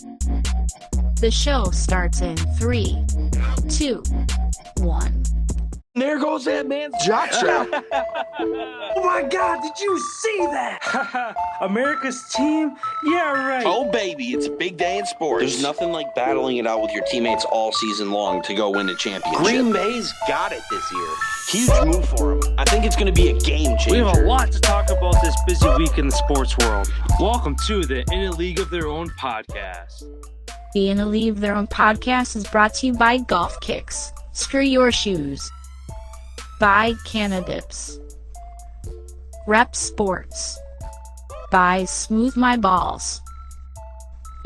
The show starts in 3, 2, 1. There goes that man's jock strap. Oh my God, did you see that? America's team? Yeah, right. Oh, baby, it's a big day in sports. There's nothing like battling it out with your teammates all season long to go win a championship. Green Bay's got it this year. Huge move for them. I think it's going to be a game changer. We have a lot to talk about this busy week in the sports world. Welcome to the In a League of Their Own podcast. The In a League of Their Own podcast is brought to you by Golf Kicks. Screw your shoes. By Canadips. Rep Sports. By Smooth My Balls.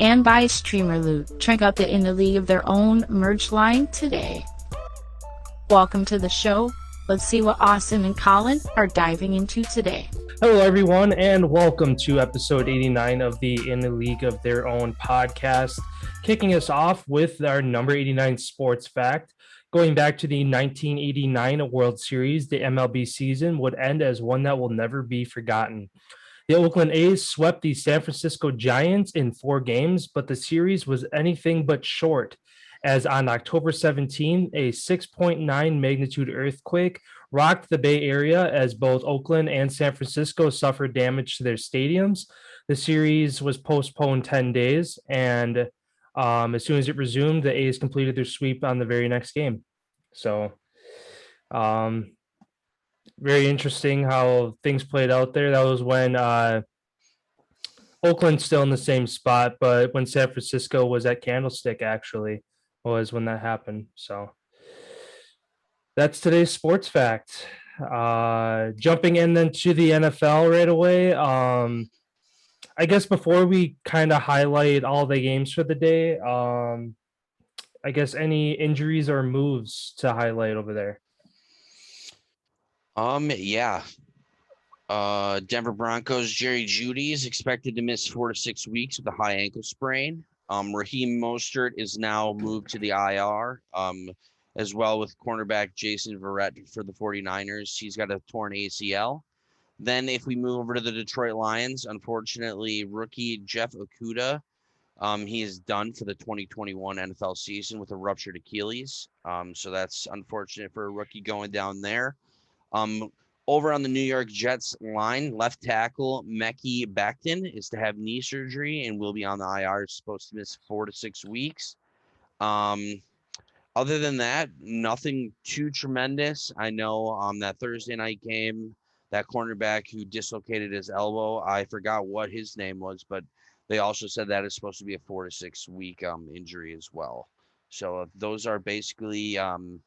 And by Streamer Loot. Check out the In a League of Their Own merch line today. Welcome to the show. Let's see what Austin and Collin are diving into today. Hello, everyone, and welcome to episode 89 of the In a League of Their Own podcast. Kicking us off with our number 89 sports fact. Going back to the 1989 World Series, the MLB season would end as one that will never be forgotten. The Oakland A's swept the San Francisco Giants in 4 games, but the series was anything but short, as on October 17, a 6.9 magnitude earthquake rocked the Bay Area as both Oakland and San Francisco suffered damage to their stadiums. The series was postponed 10 days, and as soon as it resumed, the A's completed their sweep on the very next game. So, very interesting how things played out there. That was when Oakland's still in the same spot, but when San Francisco was at Candlestick, actually, was when that happened. So, that's today's sports fact. Jumping in then to the NFL right away. I guess before we kind of highlight all the games for the day, I guess any injuries or moves to highlight over there? Yeah. Denver Broncos Jerry Jeudy is expected to miss 4 to 6 weeks with a high ankle sprain. Raheem Mostert is now moved to the IR, as well with cornerback Jason Verrett for the 49ers. He's got a torn ACL. Then if we move over to the Detroit Lions, unfortunately, rookie Jeff Okudah, he is done for the 2021 NFL season with a ruptured Achilles. So that's unfortunate for a rookie going down there. Over on the New York Jets line, left tackle Mekhi Becton is to have knee surgery and will be on the IR. Is supposed to miss 4 to 6 weeks. Other than that, nothing too tremendous. I know that Thursday night game, that cornerback who dislocated his elbow, I forgot what his name was, but they also said that is supposed to be a 4 to 6 week injury as well. So those are basically the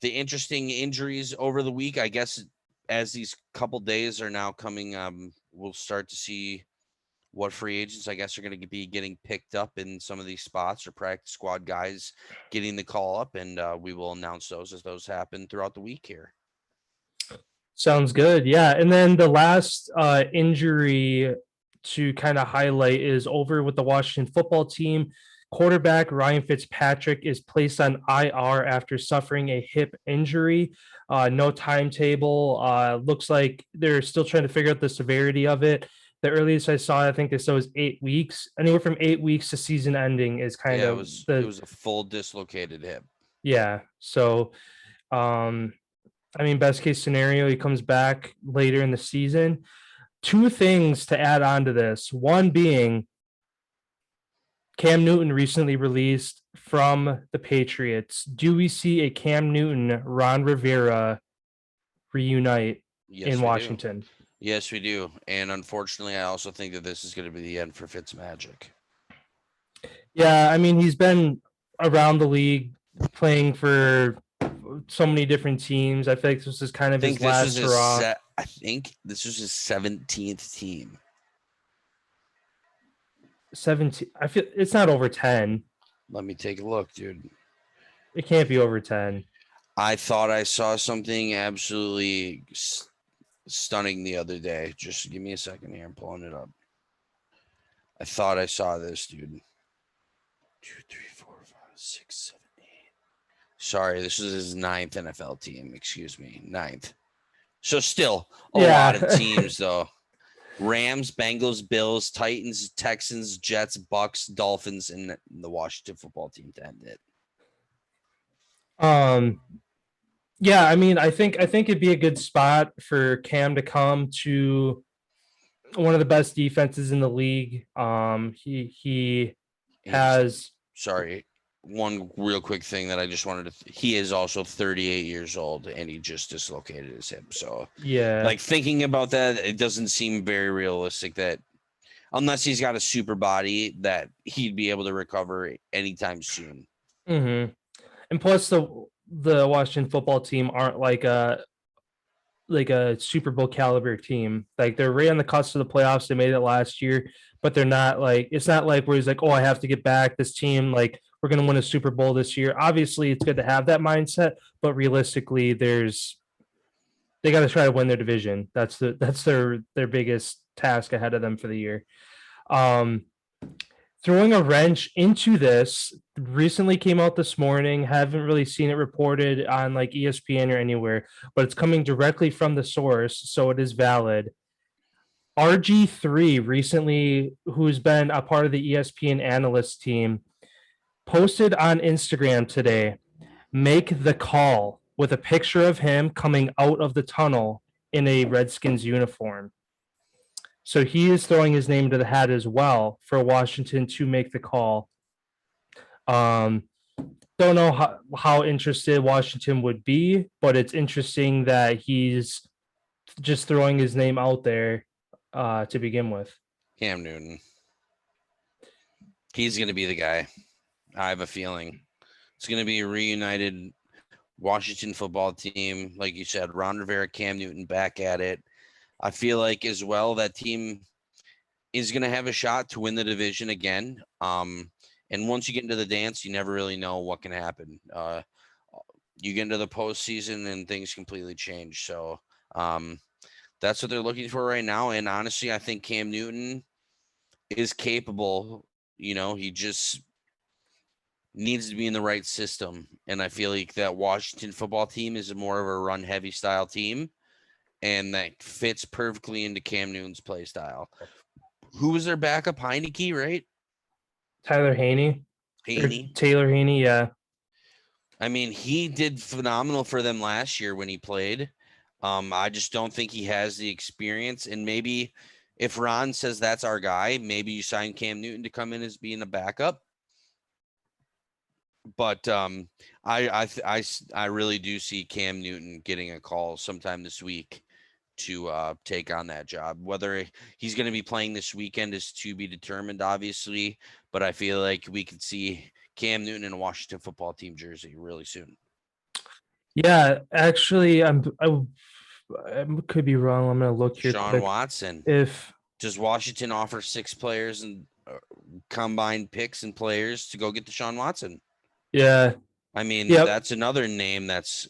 interesting injuries over the week. I guess as these couple days are now coming, we'll start to see what free agents, I guess, are going to be getting picked up in some of these spots, or practice squad guys getting the call up, and we will announce those as those happen throughout the week here. Sounds good. Yeah. And then the last injury to kind of highlight is over with the Washington football team. Quarterback Ryan Fitzpatrick is placed on IR after suffering a hip injury. No timetable. Looks like they're still trying to figure out the severity of it. The earliest I saw, I think they said was 8 weeks. Anywhere from 8 weeks to season ending is kind of it was a full dislocated hip. Yeah. So, I mean, best case scenario, he comes back later in the season. 2 things to add on to this. One being Cam Newton recently released from the Patriots. Do we see a Cam Newton, Ron Rivera reunite in Washington? Do. Yes, we do. And unfortunately, I also think that this is going to be the end for Fitzmagic. Yeah, I mean, he's been around the league playing for so many different teams. I think this is kind of his last hurrah. I think this was his 17th team. 17. I feel it's not over 10. Let me take a look, dude. It can't be over 10. I thought I saw something absolutely stunning the other day. Just give me a second here. I'm pulling it up. I thought I saw this, dude. 2, 3, 4, 5, 6, 7, 8. Sorry, this is his 9th NFL team. Excuse me, 9th. So still a lot of teams, though. Rams, Bengals, Bills, Titans, Texans, Jets, Bucks, Dolphins, and the Washington football team to end it. Yeah, I mean, I think it'd be a good spot for Cam to come to one of the best defenses in the league. He has Sorry, one real quick thing that I just wanted to. He is also 38 years old, and he just dislocated his hip. So yeah, like thinking about that, it doesn't seem very realistic that unless he's got a super body that he'd be able to recover anytime soon. and plus the Washington football team aren't like a Super Bowl caliber team. Like they're right on the cusp of the playoffs. They made it last year, but they're not like it's not like where he's like, oh, I have to get back. This team, like we're gonna win a Super Bowl this year. Obviously, it's good to have that mindset, but realistically, they got to try to win their division. That's their biggest task ahead of them for the year. Throwing a wrench into this recently came out this morning. Haven't really seen it reported on like ESPN or anywhere, but it's coming directly from the source, so it is valid. RG3 recently, who's been a part of the ESPN analyst team, posted on Instagram today, make the call with a picture of him coming out of the tunnel in a Redskins uniform. So he is throwing his name to the hat as well for Washington to make the call. Don't know how interested Washington would be, but it's interesting that he's just throwing his name out there to begin with. Cam Newton. He's going to be the guy. I have a feeling. It's going to be a reunited Washington football team. Like you said, Ron Rivera, Cam Newton back at it. I feel like as well that team is going to have a shot to win the division again. And once you get into the dance, you never really know what can happen. You get into the postseason and things completely change. So that's what they're looking for right now. And honestly, I think Cam Newton is capable. You know, he just needs to be in the right system. And I feel like that Washington football team is more of a run heavy style team. And that fits perfectly into Cam Newton's play style. Who was their backup? Heineke, right? Tyler Haney. Taylor Haney, yeah. I mean, he did phenomenal for them last year when he played. I just don't think he has the experience. And maybe if Ron says that's our guy, maybe you sign Cam Newton to come in as being a backup. But I really do see Cam Newton getting a call sometime this week to take on that job. Whether he's going to be playing this weekend is to be determined, obviously. But I feel like we could see Cam Newton in a Washington football team jersey really soon. Yeah, actually, I could be wrong. I'm going to look here. Sean Watson. If does Washington offer 6 players and combined picks and players to go get Deshaun Watson? Yeah. I mean, that's another name that's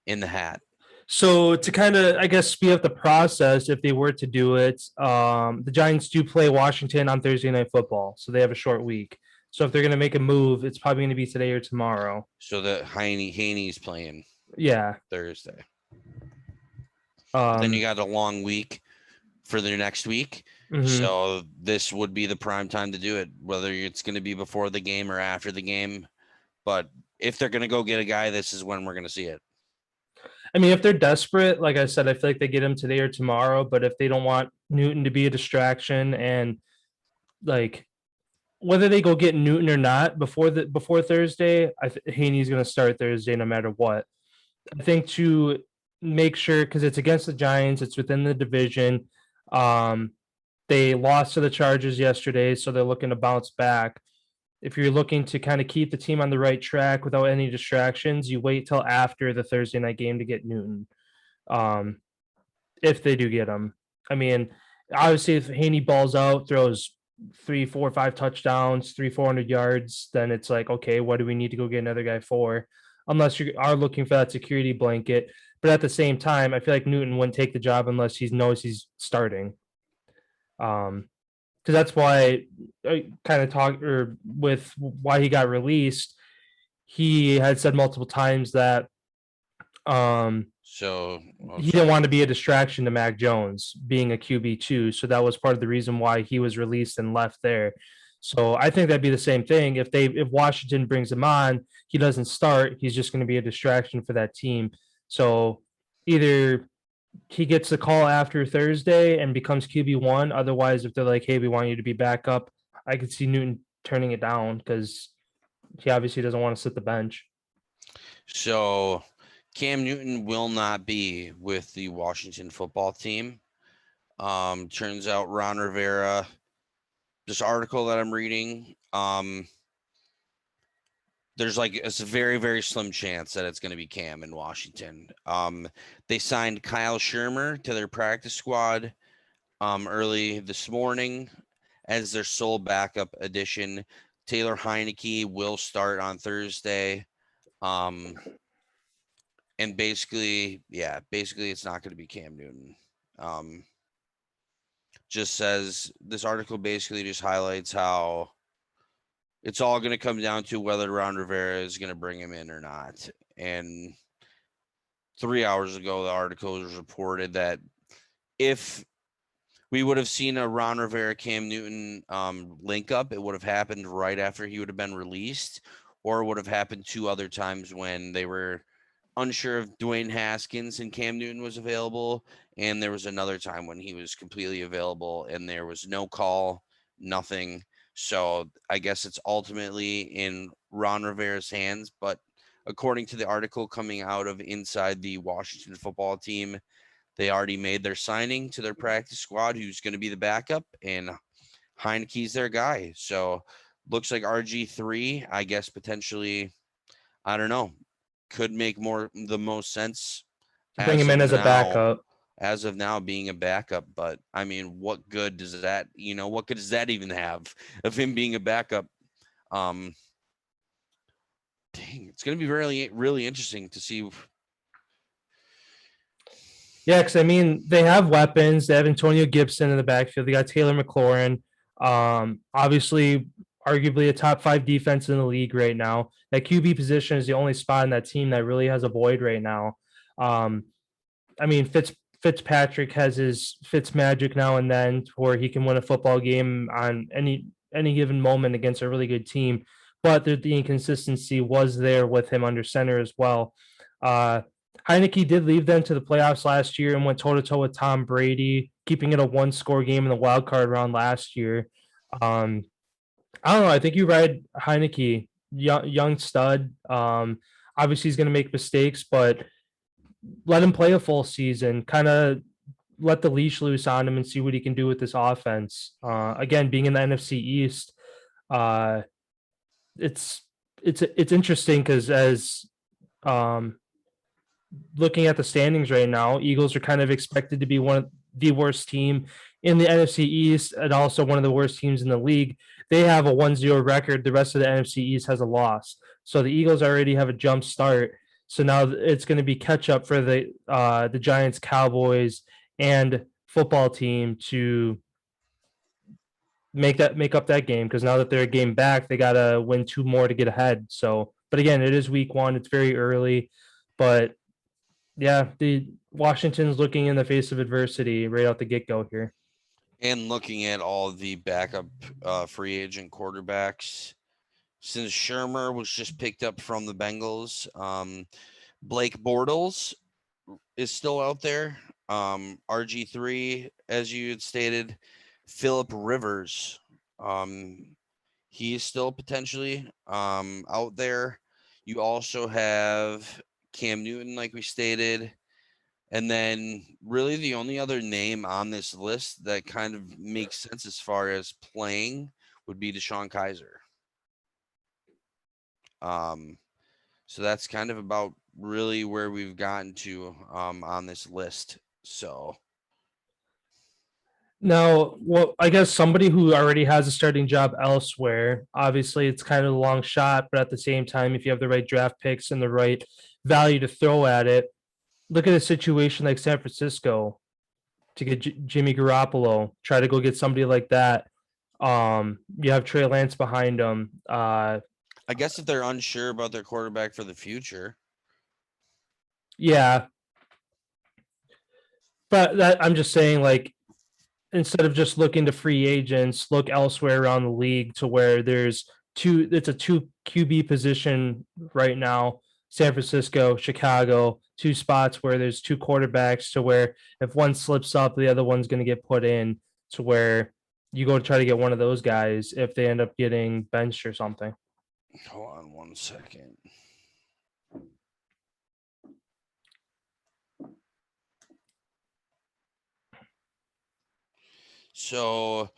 in the hat. So to kind of, I guess, speed up the process, if they were to do it, the Giants do play Washington on Thursday Night Football, so they have a short week. So if they're going to make a move, it's probably going to be today or tomorrow. So the Haney's playing. Yeah. Thursday. Then you got a long week for the next week. Mm-hmm. So this would be the prime time to do it, whether it's going to be before the game or after the game. But if they're going to go get a guy, this is when we're going to see it. I mean, if they're desperate, like I said, I feel like they get him today or tomorrow. But if they don't want Newton to be a distraction and like whether they go get Newton or not before Thursday, Haney's going to start Thursday no matter what. I think to make sure, because it's against the Giants, it's within the division. They lost to the Chargers yesterday, so they're looking to bounce back. If you're looking to kind of keep the team on the right track without any distractions, you wait till after the Thursday night game to get Newton. If they do get him. I mean, obviously if Haney balls out, throws 3, 4, 5 touchdowns, 400 yards, then it's like, okay, what do we need to go get another guy for? Unless you are looking for that security blanket. But at the same time, I feel like Newton wouldn't take the job unless he knows he's starting. Because that's why I kind of talked with why he got released. He had said multiple times that so So he didn't want to be a distraction to Mac Jones being a QB2. So that was part of the reason why he was released and left there. So I think that'd be the same thing. If Washington brings him on, he doesn't start, he's just going to be a distraction for that team. So either he gets the call after Thursday and becomes QB1. Otherwise, if they're like, hey, we want you to be backup, I could see Newton turning it down because he obviously doesn't want to sit the bench. So Cam Newton will not be with the Washington football team. Turns out Ron Rivera, this article that I'm reading, there's like it's a very, very slim chance that it's going to be Cam in Washington. They signed Kyle Shermer to their practice squad early this morning as their sole backup addition. Taylor Heineke will start on Thursday. And basically it's not going to be Cam Newton. Just says this article basically just highlights how it's all going to come down to whether Ron Rivera is going to bring him in or not. And 3 hours ago, the article was reported that if we would have seen a Ron Rivera Cam Newton link up, it would have happened right after he would have been released, or it would have happened 2 other times when they were unsure if Dwayne Haskins and Cam Newton was available. And there was another time when he was completely available and there was no call, nothing. So I guess it's ultimately in Ron Rivera's hands. But according to the article coming out of inside the Washington football team, they already made their signing to their practice squad, who's going to be the backup, and Heineke's their guy. So looks like RG3, I guess, potentially, I don't know, could make the most sense to bring him in as a backup. As of now, being a backup. But I mean, what good does that even have of him being a backup? Dang, it's going to be really, really interesting to see. Yeah, because I mean, they have weapons. They have Antonio Gibson in the backfield. They got Taylor McLaurin. Obviously, arguably a top 5 defense in the league right now. That QB position is the only spot in that team that really has a void right now. I mean, Fitzpatrick has his Fitz magic now and then where he can win a football game on any given moment against a really good team, but the inconsistency was there with him under center as well. Heineke did leave them to the playoffs last year and went toe-to-toe with Tom Brady, keeping it a 1-score game in the wild card round last year. I don't know. I think you ride Heineke, young stud. Obviously, he's going to make mistakes, but let him play a full season, kind of let the leash loose on him and see what he can do with this offense. Again, being in the NFC East, it's interesting because as looking at the standings right now, Eagles are kind of expected to be one of the worst team in the NFC East and also one of the worst teams in the league. They have a 1-0 record. The rest of the NFC East has a loss. So the Eagles already have a jump start. So now it's going to be catch up for the Giants, Cowboys, and football team to make up that game, because now that they're a game back, they got to win 2 more to get ahead. So, but again, it is week 1. It's very early, but yeah, the Washington's looking in the face of adversity right out the get-go here. And looking at all the backup free agent quarterbacks, since Shermer was just picked up from the Bengals, Blake Bortles is still out there. RG3, as you had stated, Phillip Rivers, he is still potentially out there. You also have Cam Newton, like we stated. And then really the only other name on this list that kind of makes sense as far as playing would be Deshaun Kaiser. So that's kind of about really where we've gotten to on this list. So now, well, I guess somebody who already has a starting job elsewhere, obviously it's kind of a long shot, but at the same time, if you have the right draft picks and the right value to throw at it, look at a situation like San Francisco to get Jimmy Garoppolo, try to go get somebody like that. You have Trey Lance behind them. I guess if they're unsure about their quarterback for the future. Yeah. But I'm just saying, like, instead of just looking to free agents, look elsewhere around the league to where it's a two QB position right now. San Francisco, Chicago, two spots where there's two quarterbacks to where if one slips up, the other one's going to get put in to where you go to try to get one of those guys if they end up getting benched or something. Hold on 1 second. So,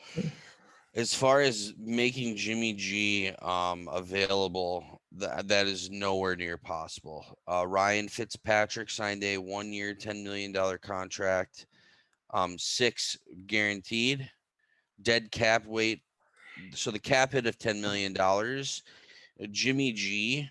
as far as making Jimmy G available, that is nowhere near possible. Ryan Fitzpatrick signed a 1-year, $10 million contract, 6 guaranteed, dead cap weight. So the cap hit of $10 million. Jimmy G,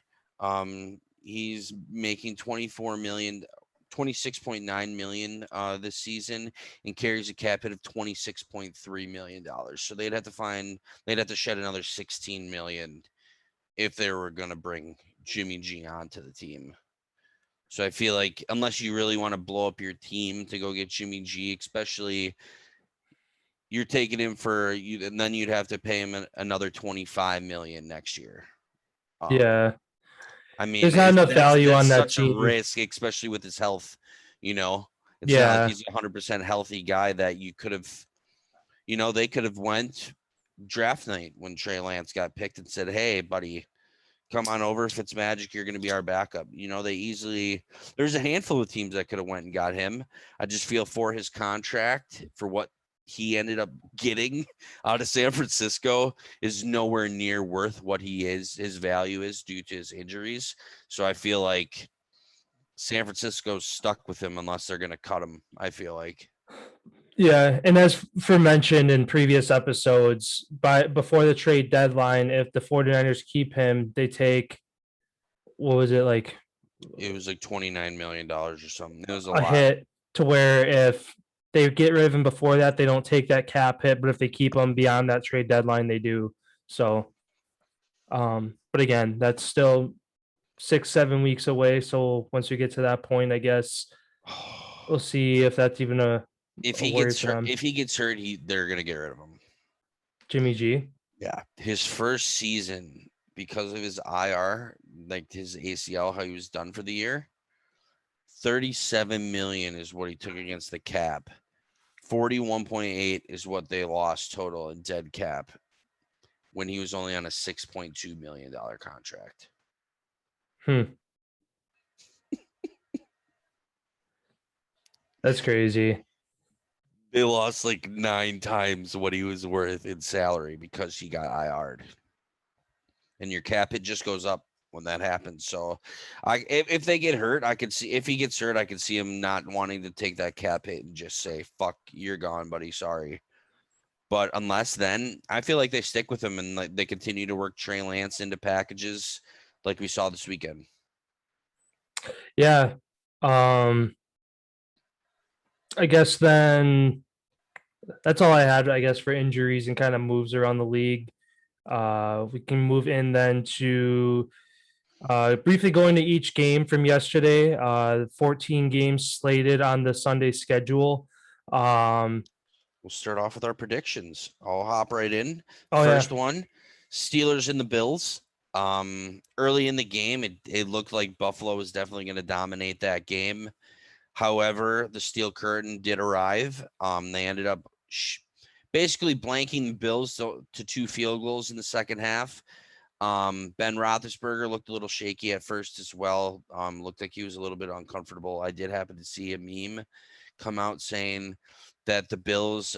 he's making 26.9 million this season and carries a cap hit of $26.3 million. So they'd have to shed another 16 million if they were going to bring Jimmy G onto the team. So I feel like unless you really want to blow up your team to go get Jimmy G, especially you're taking him and then you'd have to pay him another 25 million next year. Yeah. I mean, there's not enough value on that such team. a risk, especially with his health. It's not like he's a 100% healthy guy that you could have, they could have went draft night when Trey Lance got picked and said, "Hey, buddy, come on over. If it's magic, you're going to be our backup." There's a handful of teams that could have went and got him. I just feel for his contract, for what he ended up getting out of San Francisco, is nowhere near worth what his value is due to his injuries. So I feel like San Francisco's stuck with him unless they're going to cut him, I feel like. Yeah, and as for mentioned in previous episodes, before the trade deadline, if the 49ers keep him, they take, what was it, like? It was like $29 million or something. It was a lot. Hit to where if they get rid of him before that, they don't take that cap hit, but if they keep him beyond that trade deadline, they do. So, but again, that's still 6-7 weeks away. So once we get to that point, I guess we'll see if that's even if he gets hurt, they're gonna get rid of him. Jimmy G. Yeah, his first season, because of his IR, like his ACL, how he was done for the year, 37 million is what he took against the cap. 41.8 is what they lost total in dead cap when he was only on a $6.2 million contract. That's crazy. They lost like 9 times what he was worth in salary because he got IR'd. And your cap hit just goes up when that happens. So if they get hurt, if he gets hurt, I can see him not wanting to take that cap hit and just say, "Fuck, you're gone, buddy. Sorry." But unless then, I feel like they stick with him and they continue to work Trey Lance into packages like we saw this weekend. Yeah. I guess then that's all I had, I guess, for injuries and kind of moves around the league. We can move in then to briefly going to each game from yesterday. 14 games slated on the Sunday schedule. We'll start off with our predictions. I'll hop right in. First one, Steelers and the Bills. Early in the game, it looked like Buffalo was definitely going to dominate that game. However, the steel curtain did arrive. They ended up basically blanking the Bills to 2 field goals in the second half. Ben Roethlisberger looked a little shaky at first as well. Looked like he was a little bit uncomfortable. I did happen to see a meme come out saying that the Bills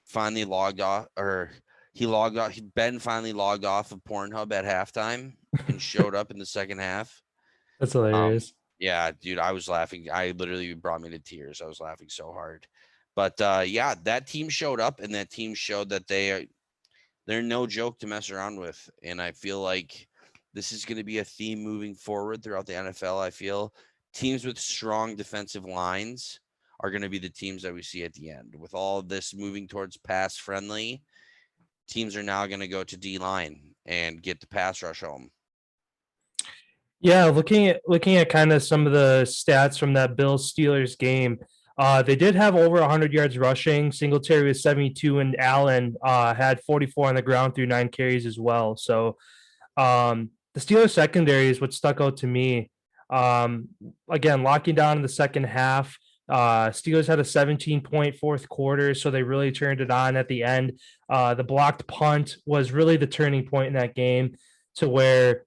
finally logged off, or Ben finally logged off of Pornhub at halftime and showed up in the second half. That's hilarious. Yeah, dude, I was laughing. I literally brought me to tears. I was laughing so hard. But that team showed up, and that team showed that they're no joke to mess around with. And I feel like this is going to be a theme moving forward throughout the NFL. I feel teams with strong defensive lines are going to be the teams that we see at the end. With all of this moving towards pass friendly, teams are now going to go to D-line and get the pass rush home. Yeah, looking at kind of some of the stats from that Bills Steelers game, they did have over 100 yards rushing. Singletary was 72, and Allen had 44 on the ground through 9 carries as well. So the Steelers secondary is what stuck out to me. Again, locking down in the second half. Steelers had a 17-point fourth quarter, so they really turned it on at the end. The blocked punt was really the turning point in that game, to where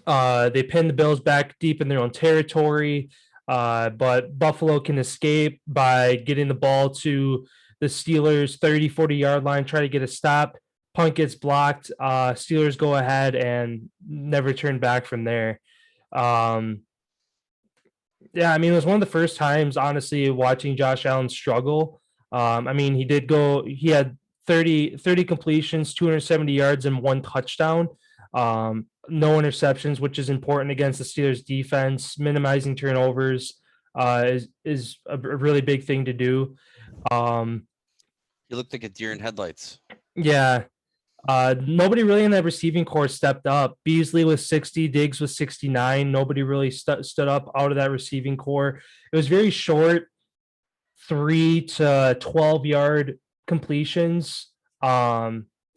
they pinned the Bills back deep in their own territory, but Buffalo can escape by getting the ball to the Steelers 30, 40-yard line, try to get a stop. Punt gets blocked. Steelers go ahead and never turn back from there. Yeah, I mean, it was one of the first times, honestly, watching Josh Allen struggle. I mean, he had 30 completions, 270 yards, and 1 touchdown. No interceptions, which is important against the Steelers defense. Minimizing turnovers is a really big thing to do. He looked like a deer in headlights. Yeah. Nobody really in that receiving core stepped up. Beasley was 60, Diggs was 69. Nobody really stood up out of that receiving core. It was very short, 3 to 12-yard completions.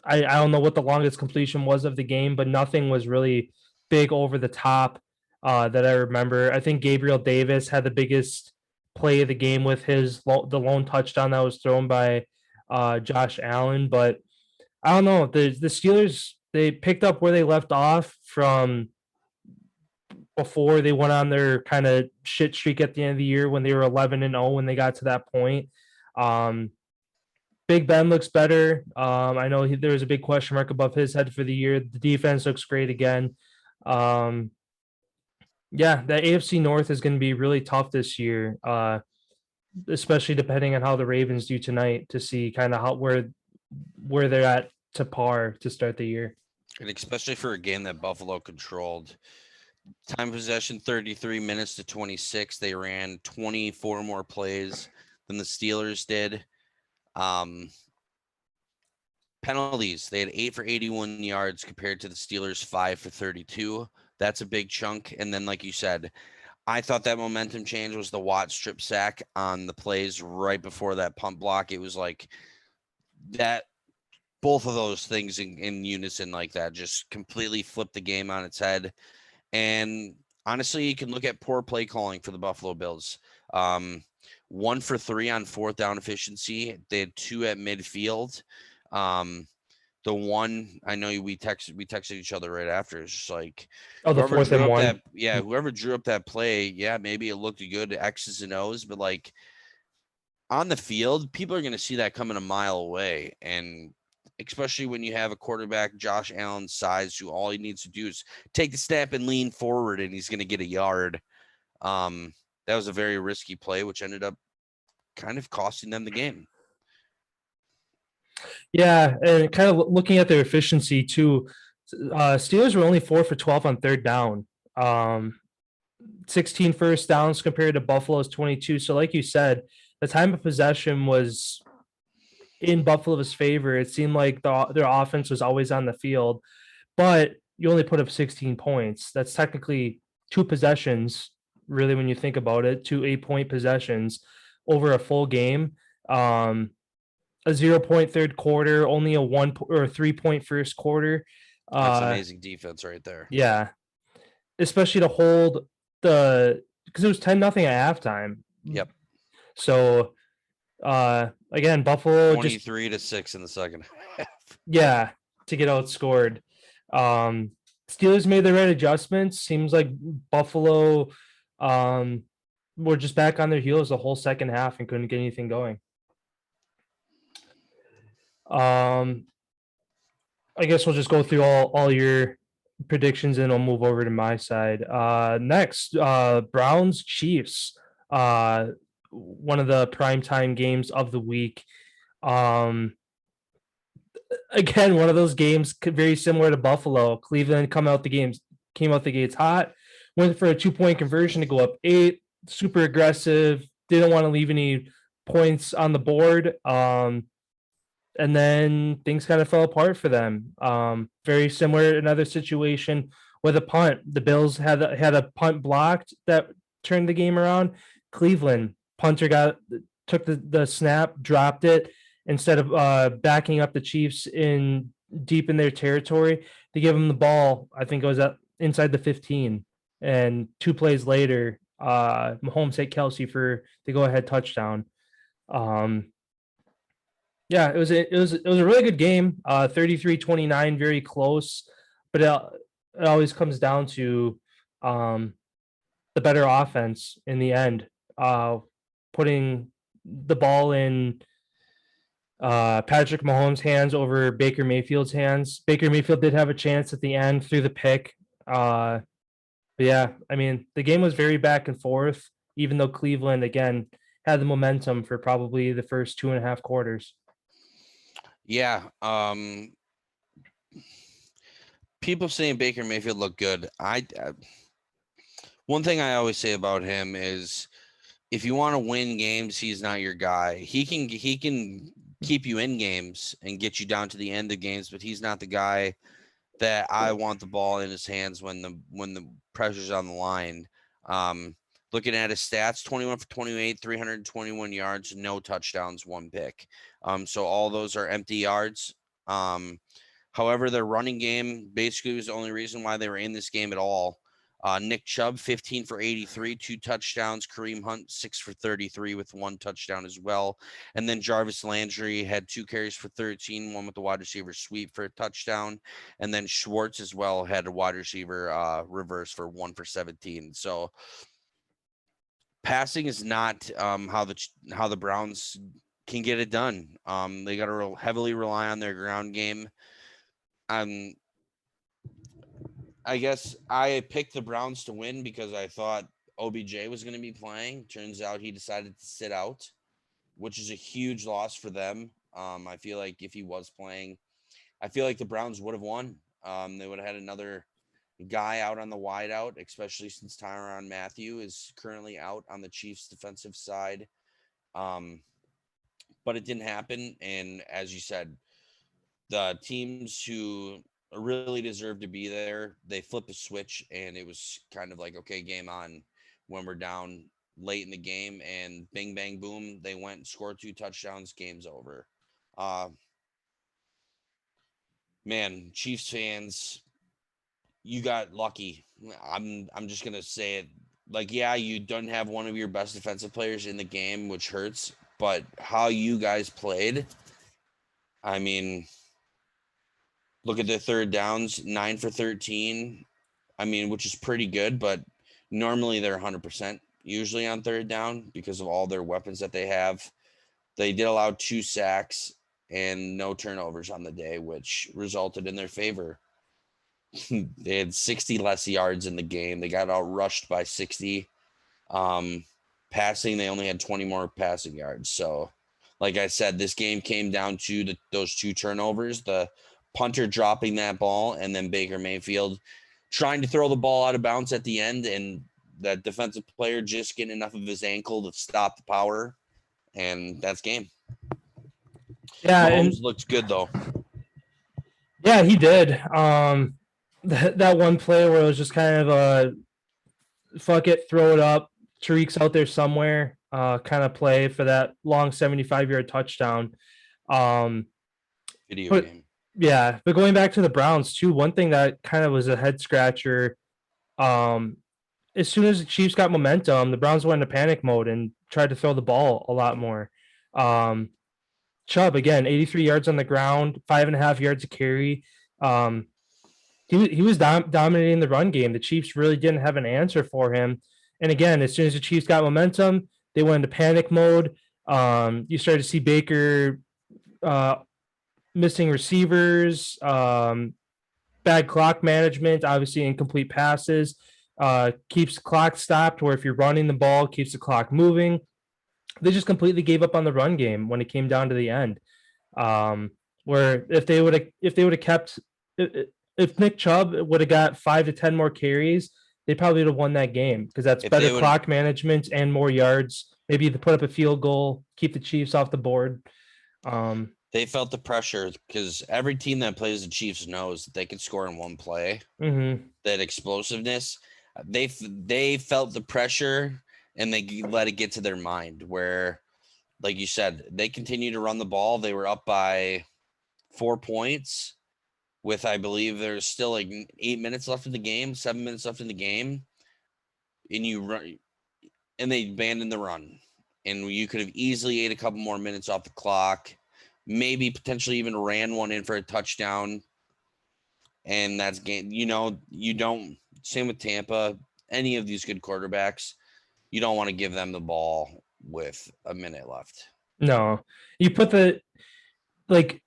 I don't know what the longest completion was of the game, but nothing was really big over the top that I remember. I think Gabriel Davis had the biggest play of the game with the lone touchdown that was thrown by Josh Allen. But I don't know. The Steelers, they picked up where they left off from before they went on their kind of shit streak at the end of the year when they were 11-0 when they got to that point. Big Ben looks better. I know there was a big question mark above his head for the year. The defense looks great again. Yeah, the AFC North is going to be really tough this year, especially depending on how the Ravens do tonight, to see kind of where they're at to par to start the year. And especially for a game that Buffalo controlled. Time possession 33 minutes to 26. They ran 24 more plays than the Steelers did. Penalties, they had 8 for 81 yards compared to the Steelers 5 for 32. That's a big chunk. And then, like you said, I thought that momentum change was the Watt strip sack on the plays right before that punt block. It was like that, both of those things in unison like that just completely flipped the game on its head. And honestly, you can look at poor play calling for the Buffalo Bills. 1 for 3 on 4th down efficiency. They had 2 at midfield. The one, I know we texted each other right after. It's just like, the 4th and 1. Whoever drew up that play, yeah, maybe it looked good, X's and O's, but like on the field, people are going to see that coming a mile away. And especially when you have a quarterback, Josh Allen's size, who all he needs to do is take the snap and lean forward, and he's going to get a yard. That was a very risky play, which ended up kind of costing them the game. Yeah, and kind of looking at their efficiency too, Steelers were only 4 for 12 on 3rd down. 16 first downs compared to Buffalo's 22. So like you said, the time of possession was in Buffalo's favor. It seemed like their offense was always on the field, but you only put up 16 points. That's technically 2 possessions, really, when you think about it, 2 8-point possessions over a full game. A 0-point third quarter, only a 1 or 3-point first quarter. That's amazing defense right there. Yeah, especially to hold because it was 10-0 at halftime. Yep. So again, Buffalo 23-6 in the second half. Yeah, to get outscored. Steelers made the right adjustments. Seems like Buffalo were just back on their heels the whole second half and couldn't get anything going. I guess we'll just go through all your predictions and I'll move over to my side. Next, Browns Chiefs, one of the primetime games of the week. Again, one of those games very similar to Buffalo. Cleveland came out the gates hot, went for a 2-point conversion to go up 8, super aggressive, didn't want to leave any points on the board. And then things kind of fell apart for them. Very similar, another situation with a punt. The Bills had a punt blocked that turned the game around. Cleveland punter took the snap, dropped it instead of backing up the Chiefs deep in their territory. They gave them the ball. I think it was inside the 15, and 2 plays later, Mahomes hit Kelsey for the go-ahead touchdown. Yeah, it was a really good game. 33-29, very close, but it always comes down to the better offense in the end, putting the ball in Patrick Mahomes' hands over Baker Mayfield's hands. Baker Mayfield did have a chance at the end through the pick. But yeah, I mean, the game was very back and forth, even though Cleveland, again, had the momentum for probably the first 2.5 quarters. Yeah. People saying Baker Mayfield looked good. One thing I always say about him is if you want to win games, he's not your guy. He can keep you in games and get you down to the end of games, but he's not the guy that I want the ball in his hands when the pressure's on the line. Looking at his stats, 21 for 28, 321 yards, no touchdowns, 1 pick. So all those are empty yards. However, their running game basically was the only reason why they were in this game at all. Nick Chubb, 15 for 83, 2 touchdowns. Kareem Hunt, 6 for 33 with 1 touchdown as well. And then Jarvis Landry had 2 carries for 13, 1 with the wide receiver sweep for a touchdown. And then Schwartz as well had a wide receiver reverse for 1 for 17. So passing is not how the Browns can get it done. They got to heavily rely on their ground game. I guess I picked the Browns to win because I thought OBJ was going to be playing. Turns out he decided to sit out, which is a huge loss for them. I feel like if he was playing, I feel like the Browns would have won. They would have had another guy out on the wideout, especially since Tyrann Mathieu is currently out on the Chiefs defensive side. But it didn't happen. And as you said, the teams who really deserve to be there, they flipped a switch, and it was kind of like, okay, game on when we're down late in the game, and bing, bang, boom, they went and scored 2 touchdowns, game's over. Man, Chiefs fans, you got lucky. I'm just going to say it. Like, yeah, you don't have one of your best defensive players in the game, which hurts, but how you guys played, I mean, look at the third downs, 9 for 13. I mean, which is pretty good, but normally they're 100% usually on third down because of all their weapons that they have. They did allow 2 sacks and no turnovers on the day, which resulted in their favor. They had 60 less yards in the game. They got outrushed by 60. Passing, they only had 20 more passing yards. So, like I said, this game came down to those 2 turnovers, the punter dropping that ball, and then Baker Mayfield trying to throw the ball out of bounds at the end, and that defensive player just getting enough of his ankle to stop the power, and that's game. Yeah, Mahomes looks good though. Yeah, he did. That one play where it was just kind of a fuck it, throw it up, Tariq's out there somewhere, kind of play for that long 75-yard touchdown. Video game. Yeah, but going back to the Browns too, one thing that kind of was a head scratcher, as soon as the Chiefs got momentum, the Browns went into panic mode and tried to throw the ball a lot more. Chubb, again, 83 yards on the ground, 5.5 yards a carry. He was dominating the run game. The Chiefs really didn't have an answer for him. And again, as soon as the Chiefs got momentum, they went into panic mode. You started to see Baker missing receivers, bad clock management, obviously incomplete passes, keeps the clock stopped, where if you're running the ball, keeps the clock moving. They just completely gave up on the run game when it came down to the end. Where if they would have kept, if Nick Chubb would have got 5 to 10 more carries, they probably would have won that game, because that's better clock management and more yards. Maybe to put up a field goal, keep the Chiefs off the board. They felt the pressure because every team that plays the Chiefs knows that they can score in one play. Mm-hmm. That explosiveness, they felt the pressure and they let it get to their mind where, like you said, they continue to run the ball. They were up by 4 points with, I believe there's still like 8 minutes left in the game, 7 minutes left in the game. And you run, and they abandoned the run. And you could have easily ate a couple more minutes off the clock, maybe potentially even ran one in for a touchdown. And that's game. You don't, same with Tampa, any of these good quarterbacks, you don't want to give them the ball with a minute left. No, you put like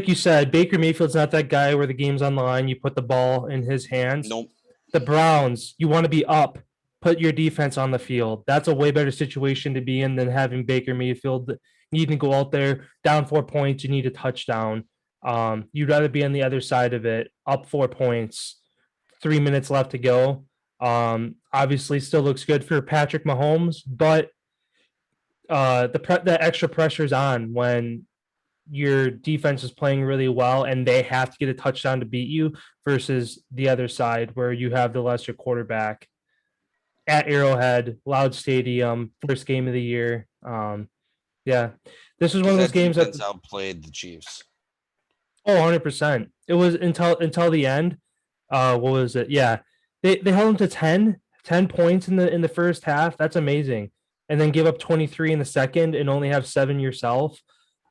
you said, Baker Mayfield's not that guy where the game's on the line. You put the ball in his hands. Nope. The Browns, you want to be up, put your defense on the field. That's a way better situation to be in than having Baker Mayfield. You need to go out there down 4 points. You need a touchdown. You'd rather be on the other side of it, up 4 points, 3 minutes left to go. Obviously, still looks good for Patrick Mahomes, but the extra pressure's on when your defense is playing really well and they have to get a touchdown to beat you versus the other side where you have the lesser quarterback at Arrowhead, loud stadium, first game of the year. Yeah, this was one of those games that outplayed the Chiefs. Oh, 100%. It was until the end. What was it? Yeah. They held them to 10 points in the first half. That's amazing. And then give up 23 in the second and only have 7 yourself.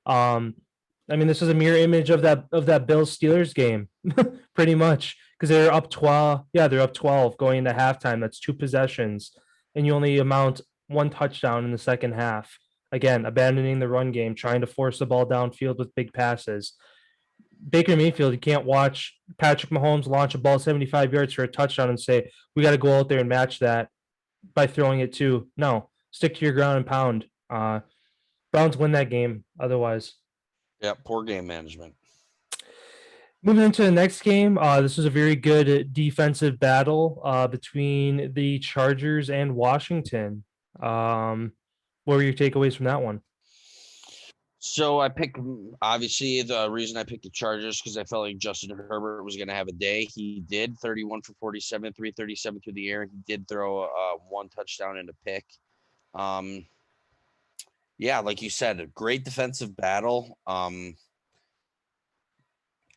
I mean, this is a mirror image of that Bills Steelers game, pretty much, because they're up 12. Yeah, they're up 12 going into halftime. That's 2 possessions, and you only amount 1 touchdown in the second half. Again, abandoning the run game, trying to force the ball downfield with big passes. Baker Mayfield, you can't watch Patrick Mahomes launch a ball 75 yards for a touchdown and say, we got to go out there and match that by throwing it too. No, stick to your ground and pound. Browns win that game otherwise. Yeah, poor game management. Moving into the next game, this was a very good defensive battle between the Chargers and Washington. What were your takeaways from that one? So obviously the reason I picked the Chargers because I felt like Justin Herbert was going to have a day. He did, 31 for 47, 337 through the air. He did throw 1 touchdown and a pick. Yeah, like you said, a great defensive battle.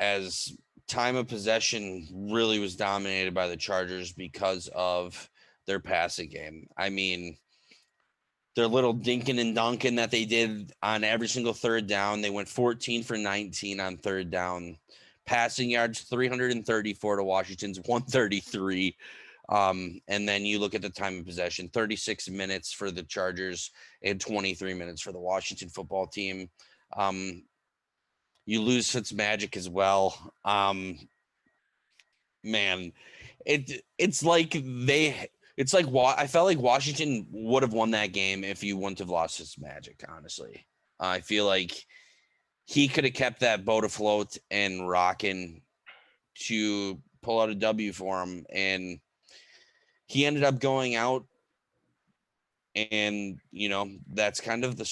As time of possession really was dominated by the Chargers because of their passing game. I mean, their little dinking and dunking that they did on every single third down. They went 14 for 19 on third down. Passing yards, 334 to Washington's 133. And then you look at the time of possession, 36 minutes for the Chargers and 23 minutes for the Washington football team. You lose Fitzmagic as well. Man, it's like I felt like Washington would have won that game if you wouldn't have lost Fitzmagic, honestly. I feel like he could have kept that boat afloat and rocking to pull out a W for him, and he ended up going out, and that's kind of the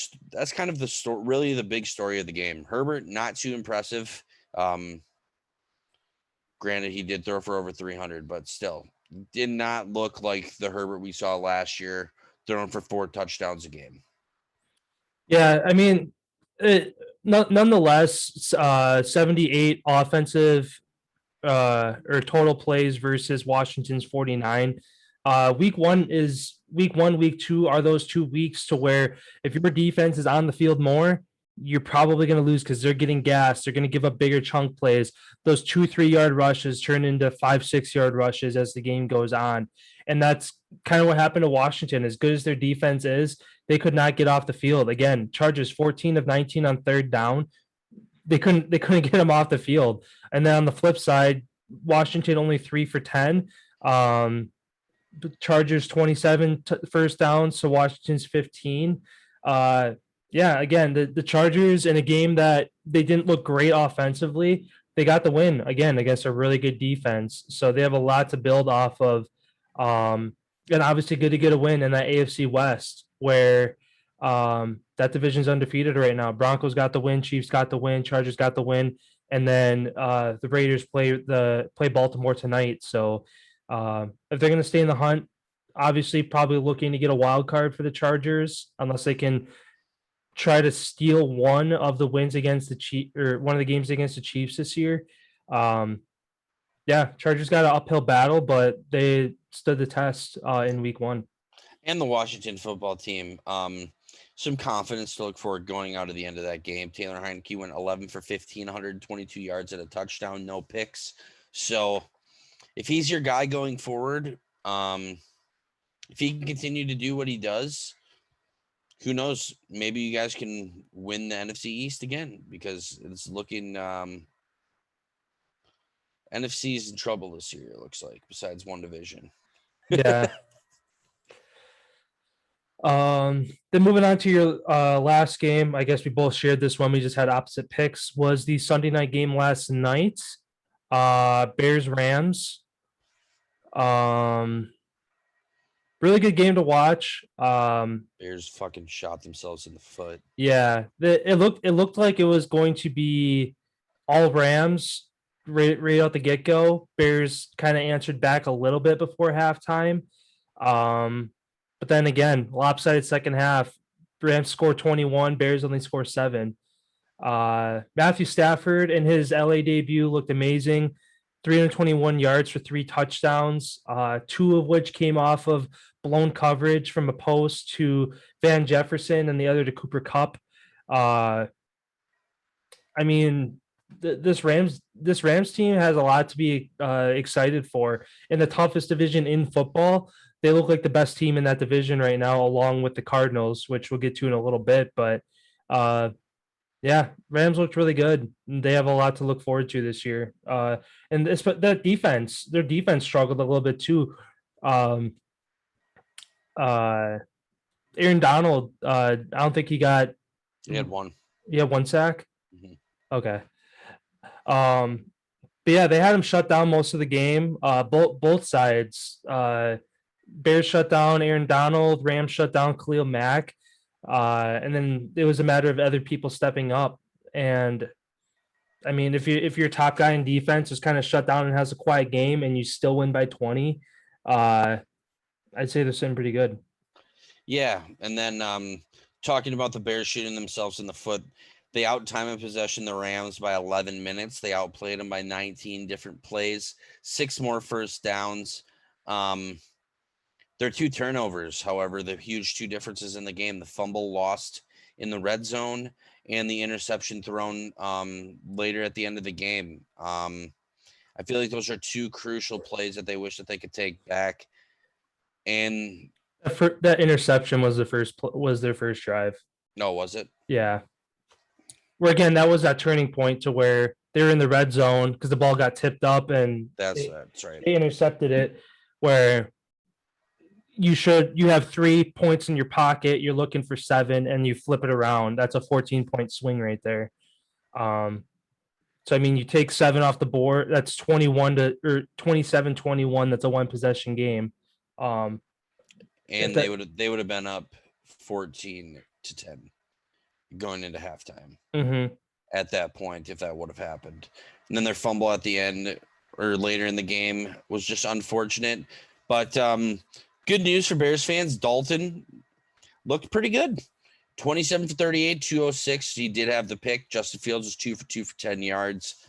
story. Really, the big story of the game. Herbert not too impressive. Granted, he did throw for over 300, but still did not look like the Herbert we saw last year, throwing for 4 touchdowns a game. Yeah, I mean, nonetheless, 78 offensive or total plays versus Washington's 49. Week 1, week 2 are those 2 weeks to where if your defense is on the field more, you're probably going to lose because they're getting gassed. They're going to give up bigger chunk plays. Those 2-3 yard rushes turn into 5-6 yard rushes as the game goes on. And that's kind of what happened to Washington. As good as their defense is, they could not get off the field. Again, Chargers 14 of 19 on third down. They couldn't get them off the field. And then on the flip side, Washington only 3 for 10. Chargers 27 first downs, so Washington's 15. Yeah, again, the Chargers in a game that they didn't look great offensively, they got the win again against a really good defense. So they have a lot to build off of. And obviously good to get a win in that AFC West where That division's undefeated right now. Broncos got the win, Chiefs got the win, Chargers got the win, and then the Raiders play Baltimore tonight. So if they're going to stay in the hunt, obviously probably looking to get a wild card for the Chargers, unless they can try to steal one of the wins against the Chiefs or one of the games against the Chiefs this year. Yeah, Chargers got an uphill battle, but they stood the test in week 1. And the Washington football team, some confidence to look forward going out of the end of that game. Taylor Heineke went 11 for 15, 122 yards at a touchdown, no picks. So if he's your guy going forward, if he can continue to do what he does, who knows? Maybe you guys can win the NFC East again, because it's looking NFC's in trouble this year, it looks like, besides one division. Yeah. Then moving on to your last game, I guess we both shared this one. We just had opposite picks. Was the Sunday night game last night? Bears Rams. Really good game to watch. Bears fucking shot themselves in the foot. Yeah, it looked like it was going to be all Rams right out the get go. Bears kind of answered back a little bit before halftime. But then again, lopsided second half. Rams score 21, Bears only score 7. Matthew Stafford in his LA debut looked amazing. 321 yards for 3 touchdowns, 2 of which came off of blown coverage from a post to Van Jefferson and the other to Cooper Kupp. I mean, this Rams team has a lot to be excited for. In the toughest division in football, they look like the best team in that division right now, along with the Cardinals, which we'll get to in a little bit. But yeah, Rams looked really good. They have a lot to look forward to this year. And their defense struggled a little bit too. Aaron Donald, I don't think he got. He had one. He had 1 sack. Mm-hmm. Okay. But yeah, they had him shut down most of the game. Both sides. Bears shut down Aaron Donald. Rams shut down Khalil Mack. And then it was a matter of other people stepping up. And I mean, if your top guy in defense is kind of shut down and has a quiet game and you still win by 20, I'd say they're sitting pretty good. Yeah. And then talking about the Bears shooting themselves in the foot, they out-time in possession the Rams by 11 minutes. They outplayed them by 19 different plays, 6 more first downs. There are 2 turnovers, however, the huge 2 differences in the game: the fumble lost in the red zone and the interception thrown later at the end of the game. I feel like those are 2 crucial plays that they wish that they could take back. And that interception was their first drive. No, was it? Yeah. Where again, that was that turning point to where they were in the red zone because the ball got tipped up and that's right. They intercepted it where you have 3 points in your pocket, you're looking for 7 and you flip it around. That's a 14-point swing right there. So I mean, you take 7 off the board, that's 27-21, that's a 1 possession game. And they would have been up 14-10 going into halftime. Mm-hmm. At that point, if that would have happened. And then their fumble at the end or later in the game was just unfortunate. But good news for Bears fans. Dalton looked pretty good. 27 for 38, 206. He did have the pick. Justin Fields was 2 for 2 for 10 yards.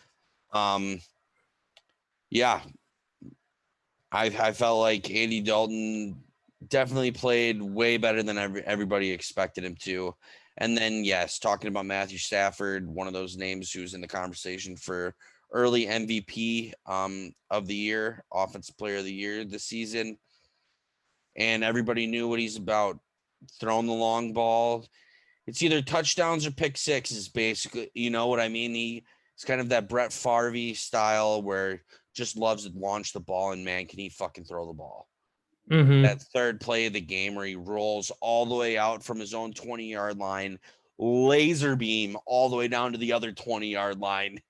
Yeah. I felt like Andy Dalton definitely played way better than everybody expected him to. And then, yes, talking about Matthew Stafford, one of those names who's in the conversation for early MVP of the year, Offensive Player of the Year this season. And everybody knew what he's about. Throwing the long ball. It's either touchdowns or pick sixes, basically. You know what I mean? It's kind of that Brett Favre style where just loves to launch the ball, and man, can he fucking throw the ball. Mm-hmm. That third play of the game where he rolls all the way out from his own 20-yard line, laser beam all the way down to the other 20-yard line,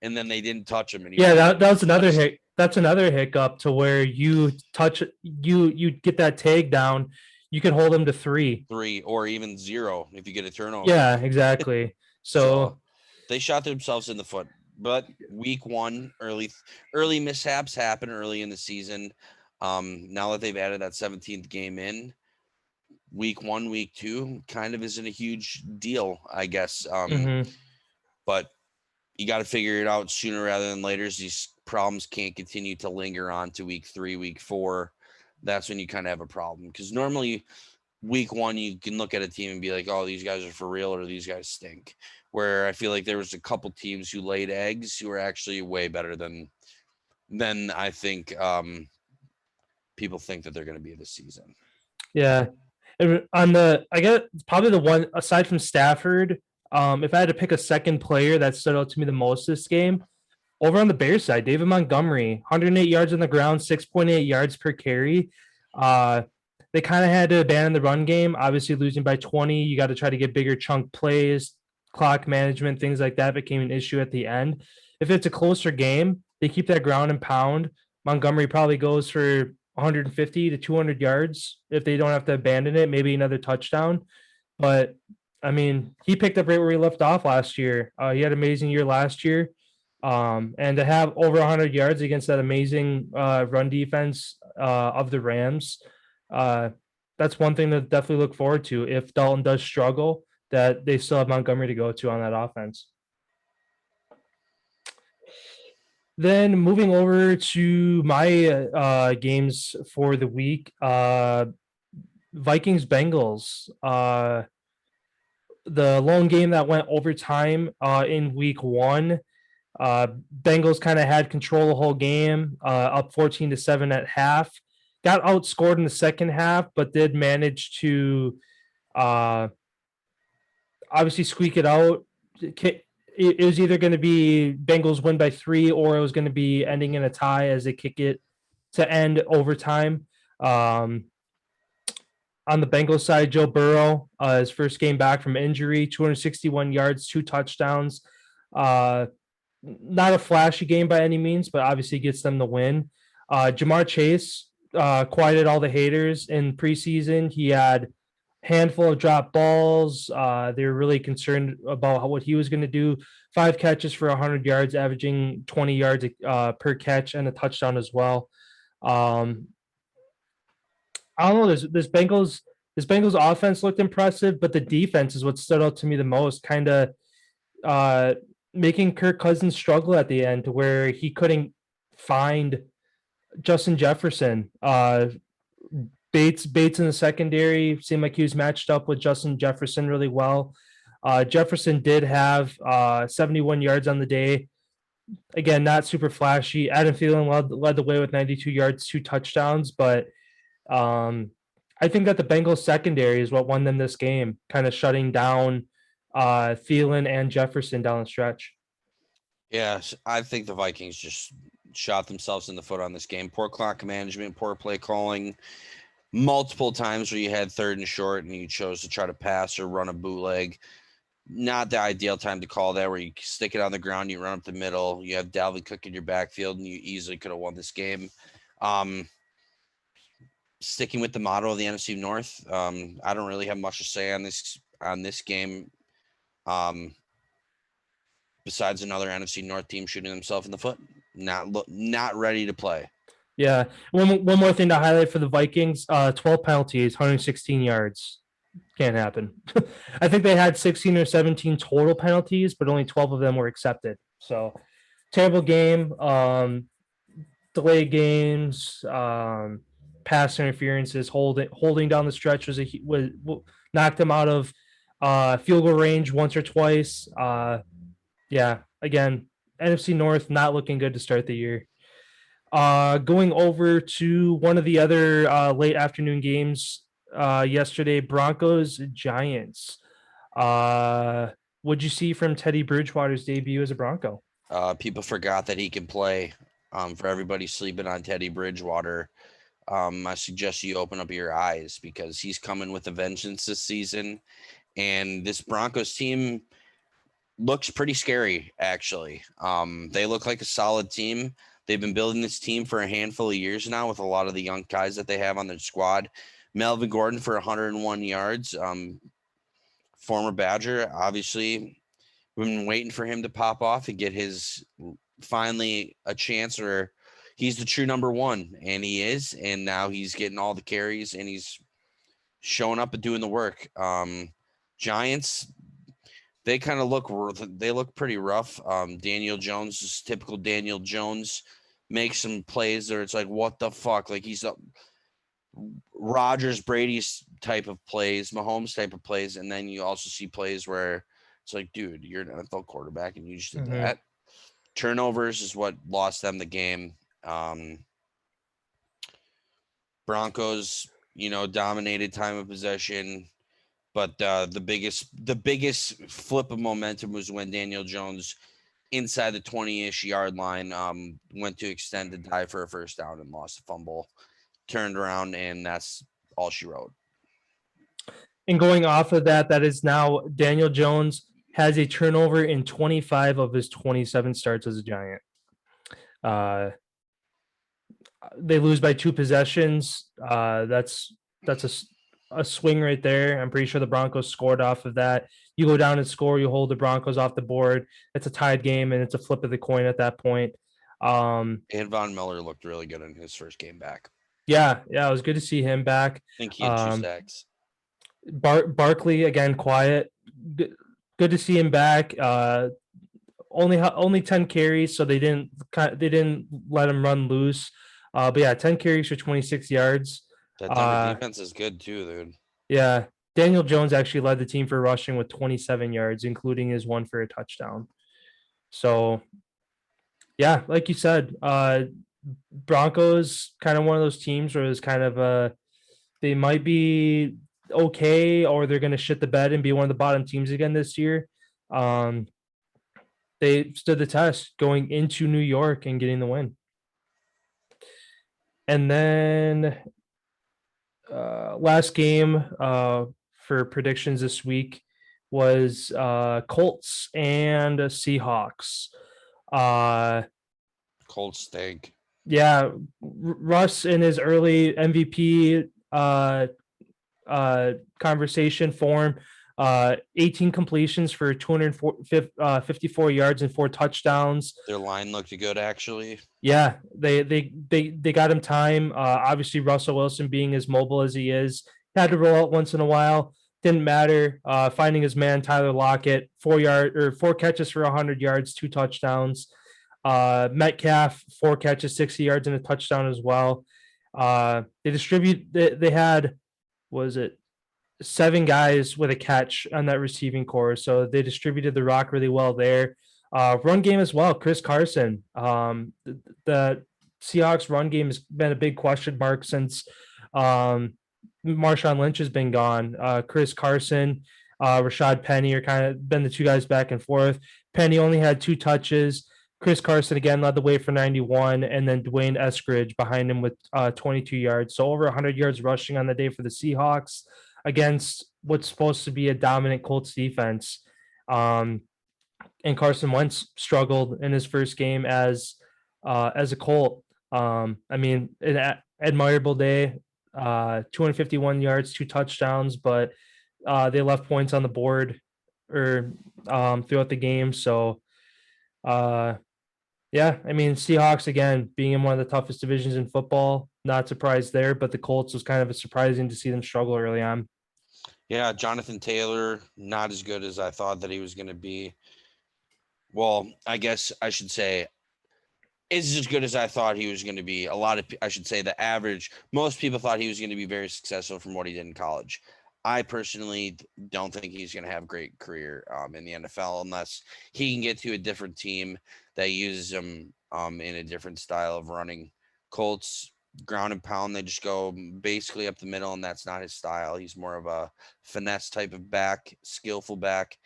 and then they didn't touch him anymore. Yeah, that was another hit. That's another hiccup to where you get that tag down, you could hold them to 3. 3 or even 0 if you get a turnover. Yeah, exactly. So they shot themselves in the foot. But week 1, early mishaps happen early in the season. Now that they've added that 17th game in, week 1, week 2 kind of isn't a huge deal, I guess. But you got to figure it out sooner rather than later. These problems can't continue to linger on to week 3, week 4. That's when you kind of have a problem, because normally week 1 you can look at a team and be like, oh, these guys are for real or these guys stink. Where I feel like there was a couple teams who laid eggs who are actually way better than I think people think that they're going to be this season. Yeah. I guess probably the one aside from Stafford, if I had to pick a second player that stood out to me the most this game, over on the Bears side, David Montgomery, 108 yards on the ground, 6.8 yards per carry. They kind of had to abandon the run game, obviously losing by 20. You got to try to get bigger chunk plays, clock management, things like that became an issue at the end. If it's a closer game, they keep that ground and pound. Montgomery probably goes for 150 to 200 yards if they don't have to abandon it, maybe another touchdown. But, I mean, he picked up right where he left off last year. He had an amazing year last year. And to have over 100 yards against that amazing run defense of the Rams, that's one thing to definitely look forward to. If Dalton does struggle, that they still have Montgomery to go to on that offense. Then moving over to my games for the week, Vikings-Bengals. The lone game that went overtime in week 1. Bengals kind of had control the whole game, up 14-7 at half. Got outscored in the second half, but did manage to obviously squeak it out. It was either going to be Bengals win by 3 or it was going to be ending in a tie as they kick it to end overtime. On the Bengals side, Joe Burrow, his first game back from injury, 261 yards, 2 touchdowns. Not a flashy game by any means, but obviously gets them the win. Jamar Chase quieted all the haters in preseason. He had handful of drop balls. They were really concerned about what he was going to do. 5 catches for 100 yards, averaging 20 yards per catch and a touchdown as well. I don't know. This Bengals offense looked impressive, but the defense is what stood out to me the most. Kind of making Kirk Cousins struggle at the end to where he couldn't find Justin Jefferson. Bates in the secondary seemed like he was matched up with Justin Jefferson really well. Jefferson did have 71 yards on the day. Again, not super flashy. Adam Thielen led the way with 92 yards, 2 touchdowns, but I think that the Bengals secondary is what won them this game, kind of shutting down Thielen and Jefferson down the stretch. Yes, I think the Vikings just shot themselves in the foot on this game. Poor clock management, poor play calling. Multiple times where you had 3rd and short and you chose to try to pass or run a bootleg. Not the ideal time to call that, where you stick it on the ground, you run up the middle, you have Dalvin Cook in your backfield, and you easily could have won this game. Sticking with the motto of the NFC North, I don't really have much to say on this game. Besides another NFC North team shooting themselves in the foot, not ready to play. Yeah. One more thing to highlight for the Vikings, 12 penalties, 116 yards. Can't happen. I think they had 16 or 17 total penalties, but only 12 of them were accepted. So terrible game. Delayed games, pass interferences, holding down the stretch was knocked them out of field goal range once or twice. Yeah, again, NFC North not looking good to start the year. Going over to one of the other late afternoon games yesterday, Broncos Giants. What'd you see from Teddy Bridgewater's debut as a Bronco? People forgot that he can play. For everybody sleeping on Teddy Bridgewater, I suggest you open up your eyes, because he's coming with a vengeance this season. And this Broncos team looks pretty scary, actually. They look like a solid team. They've been building this team for a handful of years now with a lot of the young guys that they have on their squad. Melvin Gordon for 101 yards. Former Badger, obviously, we've been waiting for him to pop off and get his finally a chance where he's the true number one, and he is. And now he's getting all the carries and he's showing up and doing the work. Giants, they kind of look pretty rough. Daniel Jones is typical Daniel Jones, makes some plays where it's like, what the fuck? Like he's a Rodgers, Brady's type of plays, Mahomes type of plays, and then you also see plays where it's like, dude, you're an NFL quarterback and you just did that. Turnovers is what lost them the game. Broncos, dominated time of possession, but the biggest flip of momentum was when Daniel Jones inside the 20-ish yard line went to extend the dive for a first down and lost a fumble, turned around, and that's all she wrote. And going off of that, that is now Daniel Jones has a turnover in 25 of his 27 starts as a Giant. They lose by 2 possessions. That's a swing right there. I'm pretty sure the Broncos scored off of that. You go down and score, you hold the Broncos off the board. It's a tied game, and it's a flip of the coin at that point. And Von Miller looked really good in his first game back. Yeah, it was good to see him back. I think he had 2 sacks. Barkley again, quiet. Good to see him back. Only 10 carries, so they didn't let him run loose. But yeah, 10 carries for 26 yards. That Denver defense is good too, dude. Yeah, Daniel Jones actually led the team for rushing with 27 yards, including his one for a touchdown. So, yeah, like you said, Broncos kind of one of those teams where it's kind of they might be okay, or they're going to shit the bed and be one of the bottom teams again this year. They stood the test going into New York and getting the win. And then last game for predictions this week was Colts and Seahawks. Colts stink. Yeah, Russ in his early MVP conversation form, 18 completions for 254 yards and 4 touchdowns. Their line looked good, actually. Yeah, they got him time. Obviously, Russell Wilson, being as mobile as he is, had to roll out once in a while. Didn't matter. Finding his man Tyler Lockett, 4 catches for 100 yards, 2 touchdowns. Metcalf, 4 catches, 60 yards and a touchdown as well. They had, was it 7 guys with a catch on that receiving core, so they distributed the rock really well there. Run game as well. Chris Carson. The Seahawks run game has been a big question mark since Marshawn Lynch has been gone. Chris Carson, Rashad Penny are kind of been the 2 guys back and forth. Penny only had 2 touches. Chris Carson again led the way for 91, and then Dwayne Eskridge behind him with 22 yards. So over 100 yards rushing on the day for the Seahawks against what's supposed to be a dominant Colts defense. And Carson Wentz struggled in his first game as a Colt. I mean, an admirable day, 251 yards, 2 touchdowns, but they left points on the board throughout the game. So, yeah, I mean, Seahawks, again, being in one of the toughest divisions in football, not surprised there, but the Colts was kind of surprising to see them struggle early on. Yeah, Jonathan Taylor, not as good as I thought that he was going to be. Well, I guess I should say is as good as I thought he was going to be. The average, most people thought he was going to be very successful from what he did in college. I personally don't think he's going to have a great career in the NFL unless he can get to a different team that uses him in a different style of running. Colts, ground and pound, they just go basically up the middle, and that's not his style. He's more of a finesse type of back, skillful back.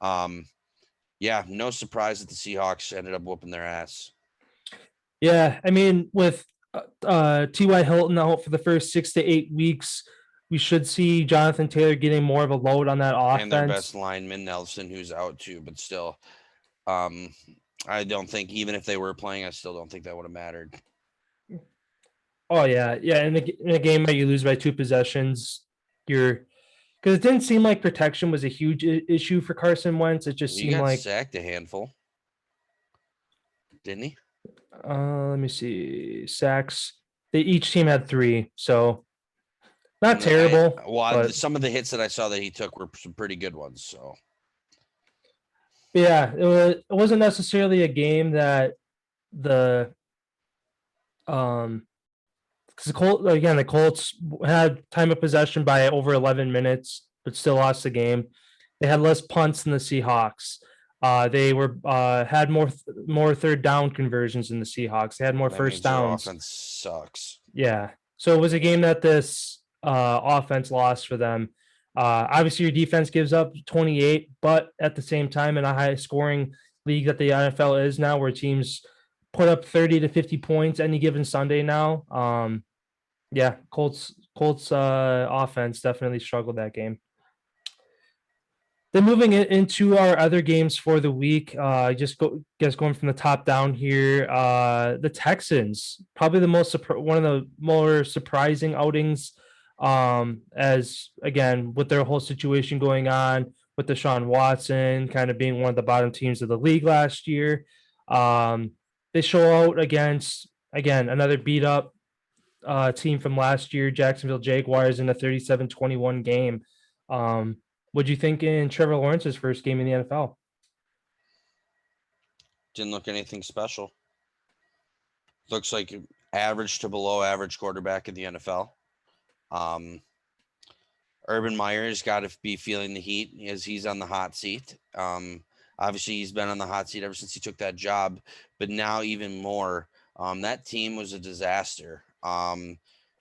Yeah, no surprise that the Seahawks ended up whooping their ass. Yeah, I mean, with T.Y. Hilton out for the first 6 to 8 weeks, we should see Jonathan Taylor getting more of a load on that offense. And their best lineman, Nelson, who's out too. But still, I don't think, even if they were playing, I still don't think that would have mattered. Oh yeah, yeah. In a game where you lose by 2 possessions, you're because it didn't seem like protection was a huge issue for Carson Wentz. It just He seemed got like sacked a handful, didn't he? let me see sacks. Each team had 3, so not And terrible, but some of the hits that I saw that he took were some pretty good ones. So yeah, it wasn't necessarily a game that the because the Colts had time of possession by over 11 minutes, but still lost the game. They had less punts than the Seahawks. They had more third down conversions than the Seahawks. They had more that first means their downs. offense sucks. Yeah, so it was a game that this offense lost for them. Obviously, your defense gives up 28, but at the same time, in a high scoring league that the NFL is now, where teams put up 30 to 50 points any given Sunday now. Yeah, Colts offense definitely struggled that game. Then moving into our other games for the week, guess going from the top down here. The Texans, probably one of the more surprising outings, as again with their whole situation going on with Deshaun Watson kind of being one of the bottom teams of the league last year. They show out against again another beat up team from last year, Jacksonville Jaguars, in a 37-21 game. What do you think in Trevor Lawrence's first game in the NFL? Didn't look anything special. Looks like average to below average quarterback in the NFL. Urban Meyer's got to be feeling the heat as he's on the hot seat. Obviously, he's been on the hot seat ever since he took that job, but now even more. That team was a disaster.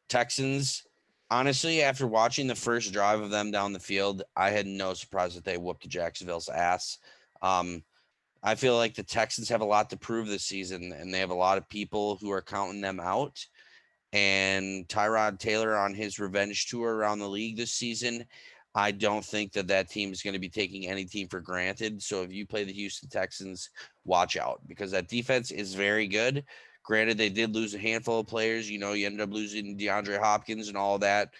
Texans, honestly, after watching the first drive of them down the field, I had no surprise that they whooped Jacksonville's ass. I feel like the Texans have a lot to prove this season, and they have a lot of people who are counting them out. And Tyrod Taylor on his revenge tour around the league this season, I don't think that team is going to be taking any team for granted. So if you play the Houston Texans, watch out, because that defense is very good. Granted, they did lose a handful of players. You ended up losing DeAndre Hopkins and all that.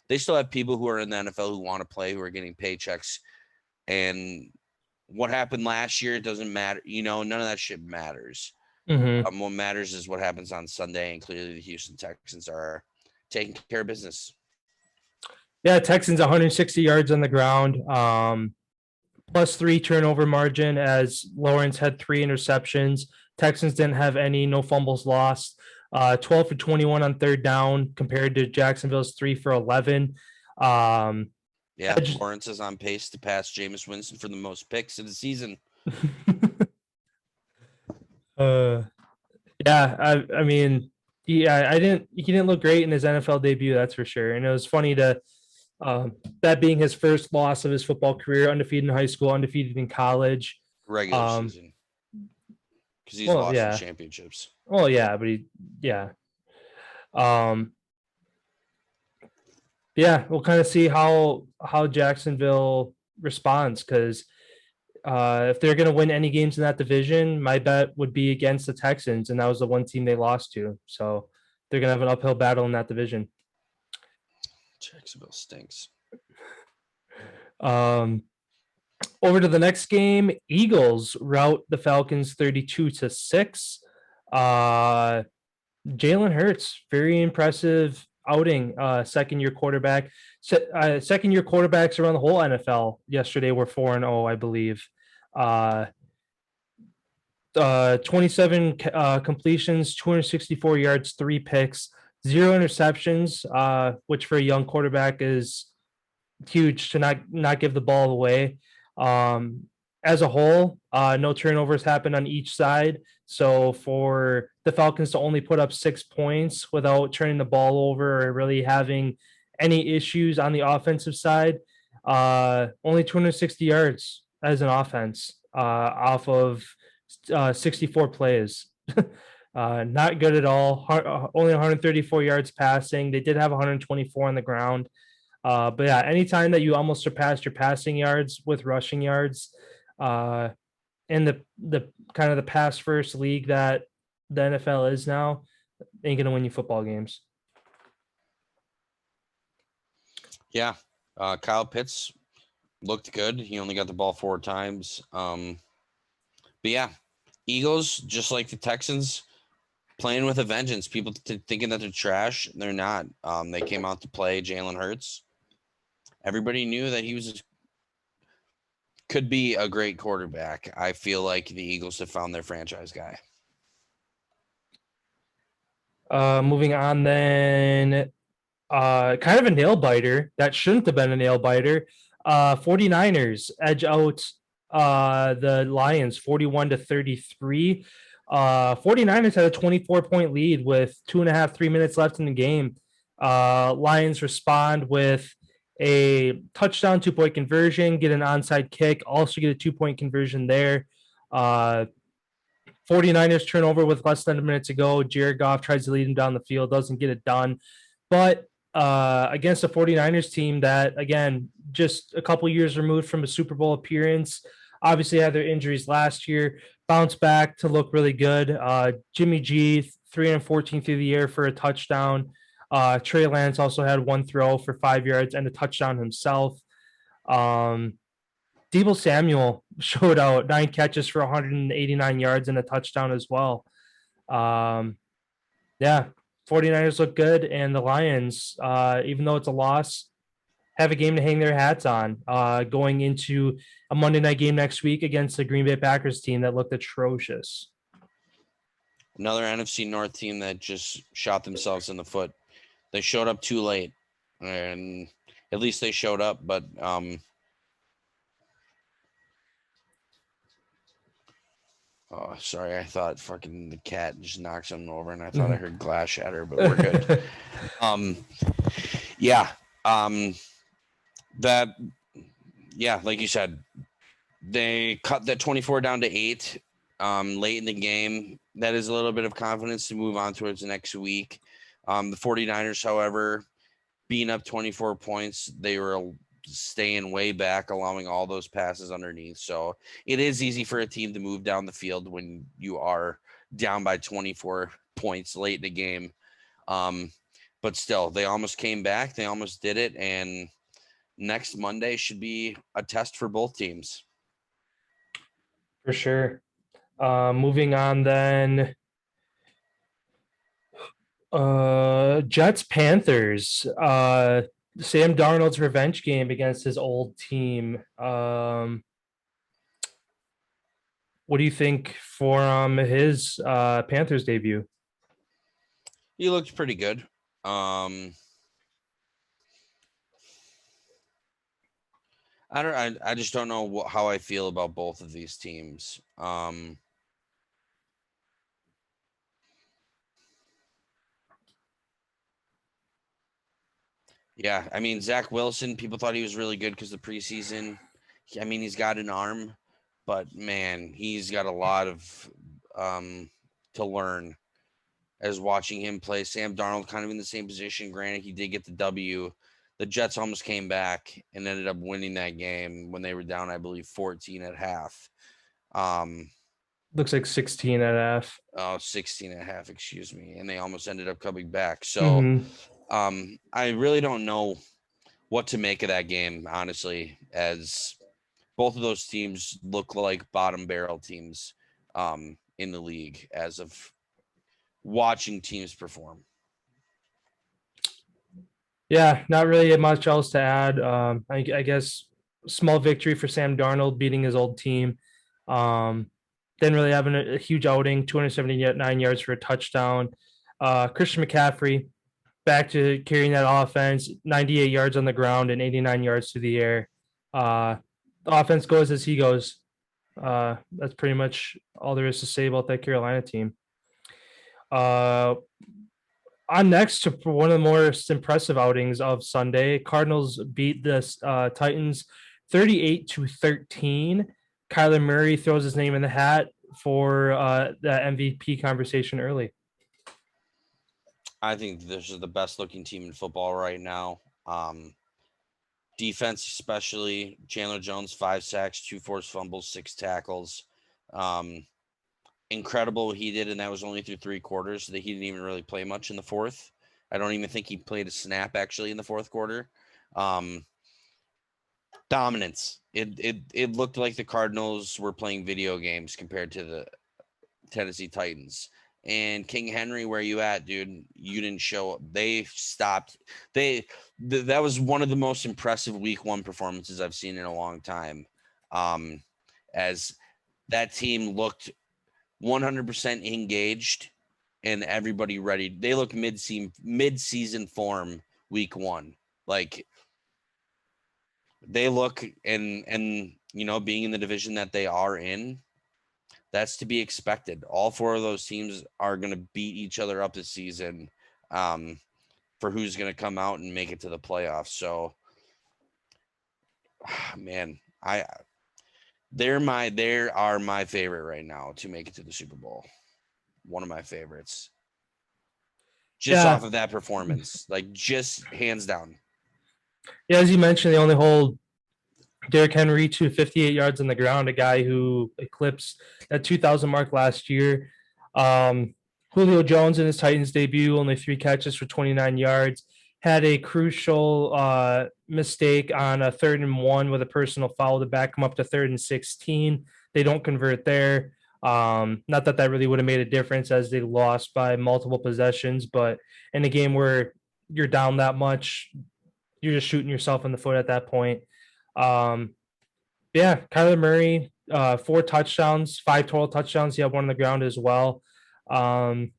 They still have people who are in the NFL who want to play, who are getting paychecks. And what happened last year, it doesn't matter. None of that shit matters. Mm-hmm. What matters is what happens on Sunday, and clearly the Houston Texans are taking care of business. Yeah, Texans 160 yards on the ground, plus 3 turnover margin as Lawrence had 3 interceptions. Texans didn't have any, no fumbles lost. 12 for 21 on third down compared to Jacksonville's 3 for 11. Lawrence is on pace to pass Jameis Winston for the most picks of the season. I mean, he didn't look great in his NFL debut, that's for sure. And it was funny that being his first loss of his football career, undefeated in high school, undefeated in college. Regular season. Because he's lost the championships. Well, yeah, but we'll kind of see how Jacksonville responds, because if they're going to win any games in that division, my bet would be against the Texans, and that was the one team they lost to. So they're going to have an uphill battle in that division. Jacksonville stinks. Over to the next game, Eagles rout the Falcons 32-6. Jalen Hurts, very impressive outing. Second-year quarterback. Second-year quarterbacks around the whole NFL yesterday were 4-0, I believe. 27 completions, 264 yards, 3 picks, 0 interceptions, which for a young quarterback is huge to not give the ball away. As a whole, no turnovers happened on each side. So for the Falcons to only put up 6 points without turning the ball over or really having any issues on the offensive side, only 260 yards as an offense off of 64 plays. Not good at all. Only 134 yards passing. They did have 124 on the ground. But yeah, anytime that you almost surpassed your passing yards with rushing yards, in the kind of the pass first league that the NFL is now, ain't gonna win you football games. Yeah. Kyle Pitts looked good. He only got the ball 4 times. But yeah, Eagles, just like the Texans, playing with a vengeance. People thinking that they're trash. They're not. They came out to play Jalen Hurts. Everybody knew that he could be a great quarterback. I feel like the Eagles have found their franchise guy. Moving on then, kind of a nail biter that shouldn't have been a nail biter. 49ers edge out the Lions 41-33. 49ers had a 24-point lead with 2.5-3 minutes left in the game. Lions respond with a touchdown 2-point conversion, get an onside kick, also get a 2-point conversion there. 49ers turnover with less than a minute to go. Jared Goff tries to lead him down the field, doesn't get it done. But against a 49ers team that, again, just a couple years removed from a Super Bowl appearance, obviously had their injuries last year, bounced back to look really good. Jimmy G, 314 through the air for a touchdown. Trey Lance also had one throw for 5 yards and a touchdown himself. Deebo Samuel showed out 9 catches for 189 yards and a touchdown as well. Yeah, 49ers look good, and the Lions, even though it's a loss, have a game to hang their hats on going into a Monday night game next week against the Green Bay Packers team that looked atrocious. Another NFC North team that just shot themselves in the foot. They showed up too late, and at least they showed up, but oh, sorry. I thought fucking the cat just knocked something over, and I thought I heard glass shatter, but we're good. Like you said, they cut that 24 down to 8 late in the game. That is a little bit of confidence to move on towards the next week. The 49ers, however, being up 24 points, they were staying way back, allowing all those passes underneath. So it is easy for a team to move down the field when you are down by 24 points late in the game. But still, they almost came back. They almost did it. And next Monday should be a test for both teams. For sure. Moving on then. Jets Panthers. Sam Darnold's revenge game against his old team. What do you think for his Panthers debut? He looked pretty good. I just don't know how I feel about both of these teams. Yeah, I mean, Zach Wilson, people thought he was really good because the preseason. I mean, he's got an arm, but man, he's got a lot of to learn as watching him play. Sam Darnold kind of in the same position. Granted, he did get the W. The Jets almost came back and ended up winning that game when they were down, I believe, 14 at half. Looks like 16 at half. Oh, 16 at half, excuse me. And they almost ended up coming back. So I really don't know what to make of that game, honestly, as both of those teams look like bottom barrel teams in the league as of watching teams perform. Yeah, not really much else to add. I guess small victory for Sam Darnold beating his old team. Didn't really have a huge outing, 279 yards for a touchdown. Christian McCaffrey back to carrying that offense, 98 yards on the ground and 89 yards through the air. The offense goes as he goes. That's pretty much all there is to say about that Carolina team. On next to one of the most impressive outings of Sunday, Cardinals beat the Titans 38-13. Kyler Murray throws his name in the hat for the MVP conversation early. I think this is the best looking team in football right now. Defense, especially Chandler Jones, 5 sacks, 2 forced fumbles, 6 tackles. Incredible what he did, and that was only through 3 quarters. That he didn't even really play much in the fourth. I don't even think he played a snap actually in the fourth quarter. Dominance. It looked like the Cardinals were playing video games compared to the Tennessee Titans. And King Henry, where you at, dude? You didn't show up. They stopped. That was one of the most impressive week 1 performances I've seen in a long time. As that team looked 100% engaged and everybody ready. They look mid-season form week 1. Like they look and being in the division that they are in, that's to be expected. All 4 of those teams are going to beat each other up this season for who's going to come out and make it to the playoffs. So, man, they are my favorite right now to make it to the Super Bowl. One of my favorites. Just off of that performance, like just hands down. Yeah, as you mentioned, they only hold Derrick Henry to 58 yards on the ground, a guy who eclipsed that 2,000 mark last year. Julio Jones in his Titans debut, only 3 catches for 29 yards, had a crucial mistake on a 3rd and 1 with a personal foul to back him up to 3rd and 16. They don't convert there. Not that really would have made a difference as they lost by multiple possessions, but in a game where you're down that much, you're just shooting yourself in the foot at that point. Kyler Murray, 4 touchdowns, 5 total touchdowns. He had 1 on the ground as well. And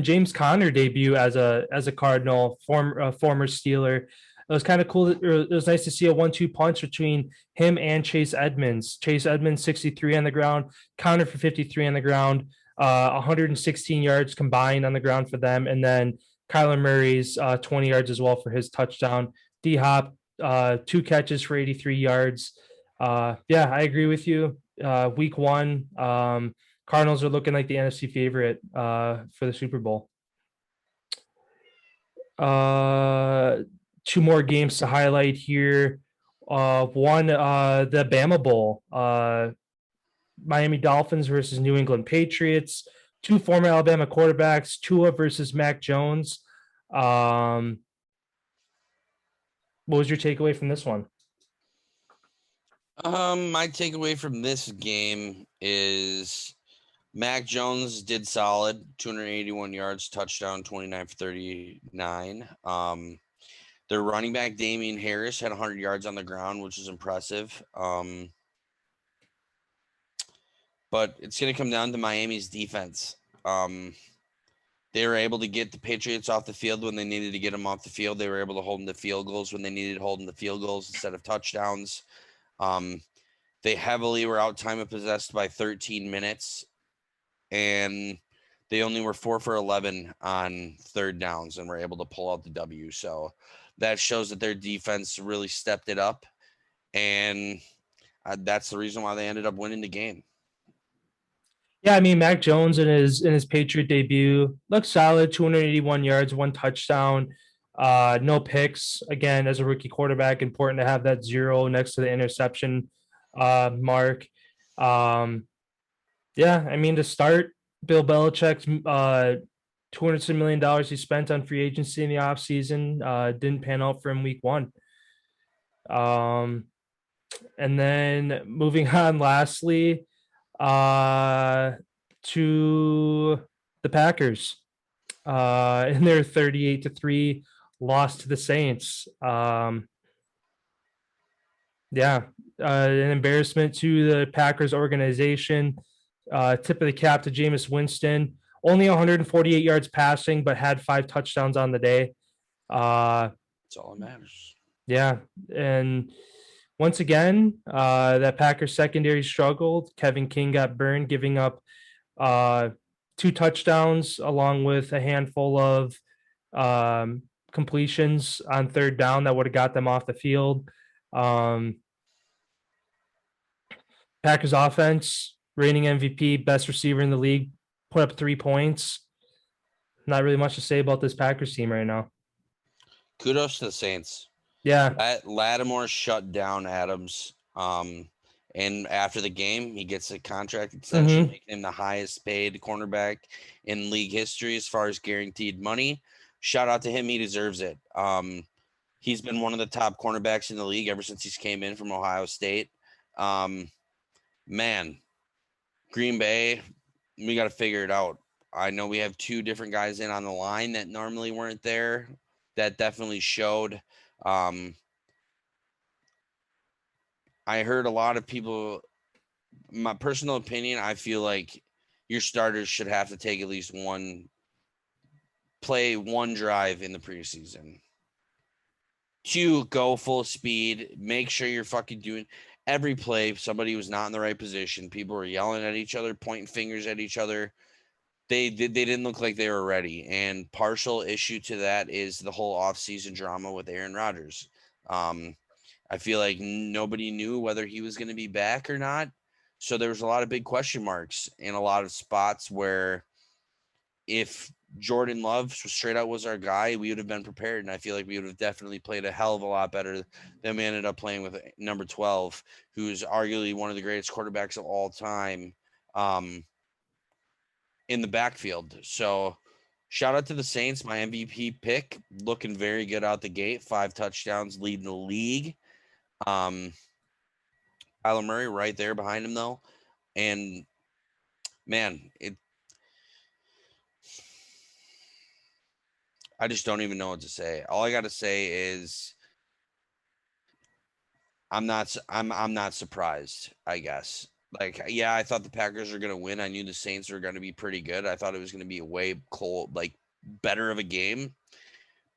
James Conner debut as a Cardinal, former Steeler. It was kind of cool. It was nice to see a 1-2 punch between him and Chase Edmonds. Chase Edmonds, 63 on the ground, Conner for 53 on the ground, 116 yards combined on the ground for them. And then Kyler Murray's 20 yards as well for his touchdown. D-Hop, 2 catches for 83 yards. I agree with you. Week 1, Cardinals are looking like the NFC favorite for the Super Bowl. 2 more games to highlight here. One, the Bama Bowl, Miami Dolphins versus New England Patriots. 2 former Alabama quarterbacks, Tua versus Mac Jones. What was your takeaway from this one? My takeaway from this game is Mac Jones did solid, 281 yards, touchdown, 29 for 39. Their running back, Damian Harris, had 100 yards on the ground, which is impressive. But it's going to come down to Miami's defense. They were able to get the Patriots off the field when they needed to get them off the field. They were able to hold them to field goals when they needed to hold them to field goals instead of touchdowns. They heavily were out time of possessed by 13 minutes, and they only were 4 for 11 on 3rd downs and were able to pull out the W. So that shows that their defense really stepped it up, and that's the reason why they ended up winning the game. Yeah, I mean, Mac Jones in his Patriot debut looked solid, 281 yards, 1 touchdown, no picks. Again, as a rookie quarterback, important to have that 0 next to the interception mark. I mean, to start, Bill Belichick's $200 million he spent on free agency in the offseason didn't pan out for him week 1. And then moving on, lastly, to the Packers in their 38-3 loss to the Saints. An embarrassment to the Packers organization. Tip of the cap to Jameis Winston. Only 148 yards passing, but had 5 touchdowns on the day. That's all that matters. Yeah, and once again, that Packers secondary struggled. Kevin King got burned, giving up 2 touchdowns along with a handful of completions on 3rd down that would have got them off the field. Packers offense, reigning MVP, best receiver in the league, put up 3 points. Not really much to say about this Packers team right now. Kudos to the Saints. Yeah. Lattimore shut down Adams. And after the game, he gets a contract extension, making him the highest paid cornerback in league history as far as guaranteed money. Shout out to him. He deserves it. He's been one of the top cornerbacks in the league ever since he's came in from Ohio State. Man, Green Bay, we got to figure it out. I know we have two different guys in on the line that normally weren't there. That definitely showed. I heard a lot of people, my personal opinion, I feel like your starters should have to take at least one drive in the preseason. 2, go full speed. Make sure you're fucking doing every play. Somebody was not in the right position. People were yelling at each other, pointing fingers at each other. They didn't look like they were ready. And partial issue to that is the whole offseason drama with Aaron Rodgers. I feel like nobody knew whether he was going to be back or not. So there was a lot of big question marks in a lot of spots where if Jordan Love straight out was our guy, we would have been prepared. And I feel like we would have definitely played a hell of a lot better than we ended up playing with number 12, who's arguably one of the greatest quarterbacks of all time in the backfield. So shout out to the Saints, my MVP pick, looking very good out the gate, 5 touchdowns, leading the league. Kyler Murray right there behind him though. And man, I just don't even know what to say. All I got to say is I'm not surprised, I guess. Like, yeah, I thought the Packers were going to win. I knew the Saints were going to be pretty good. I thought it was going to be a way better of a game.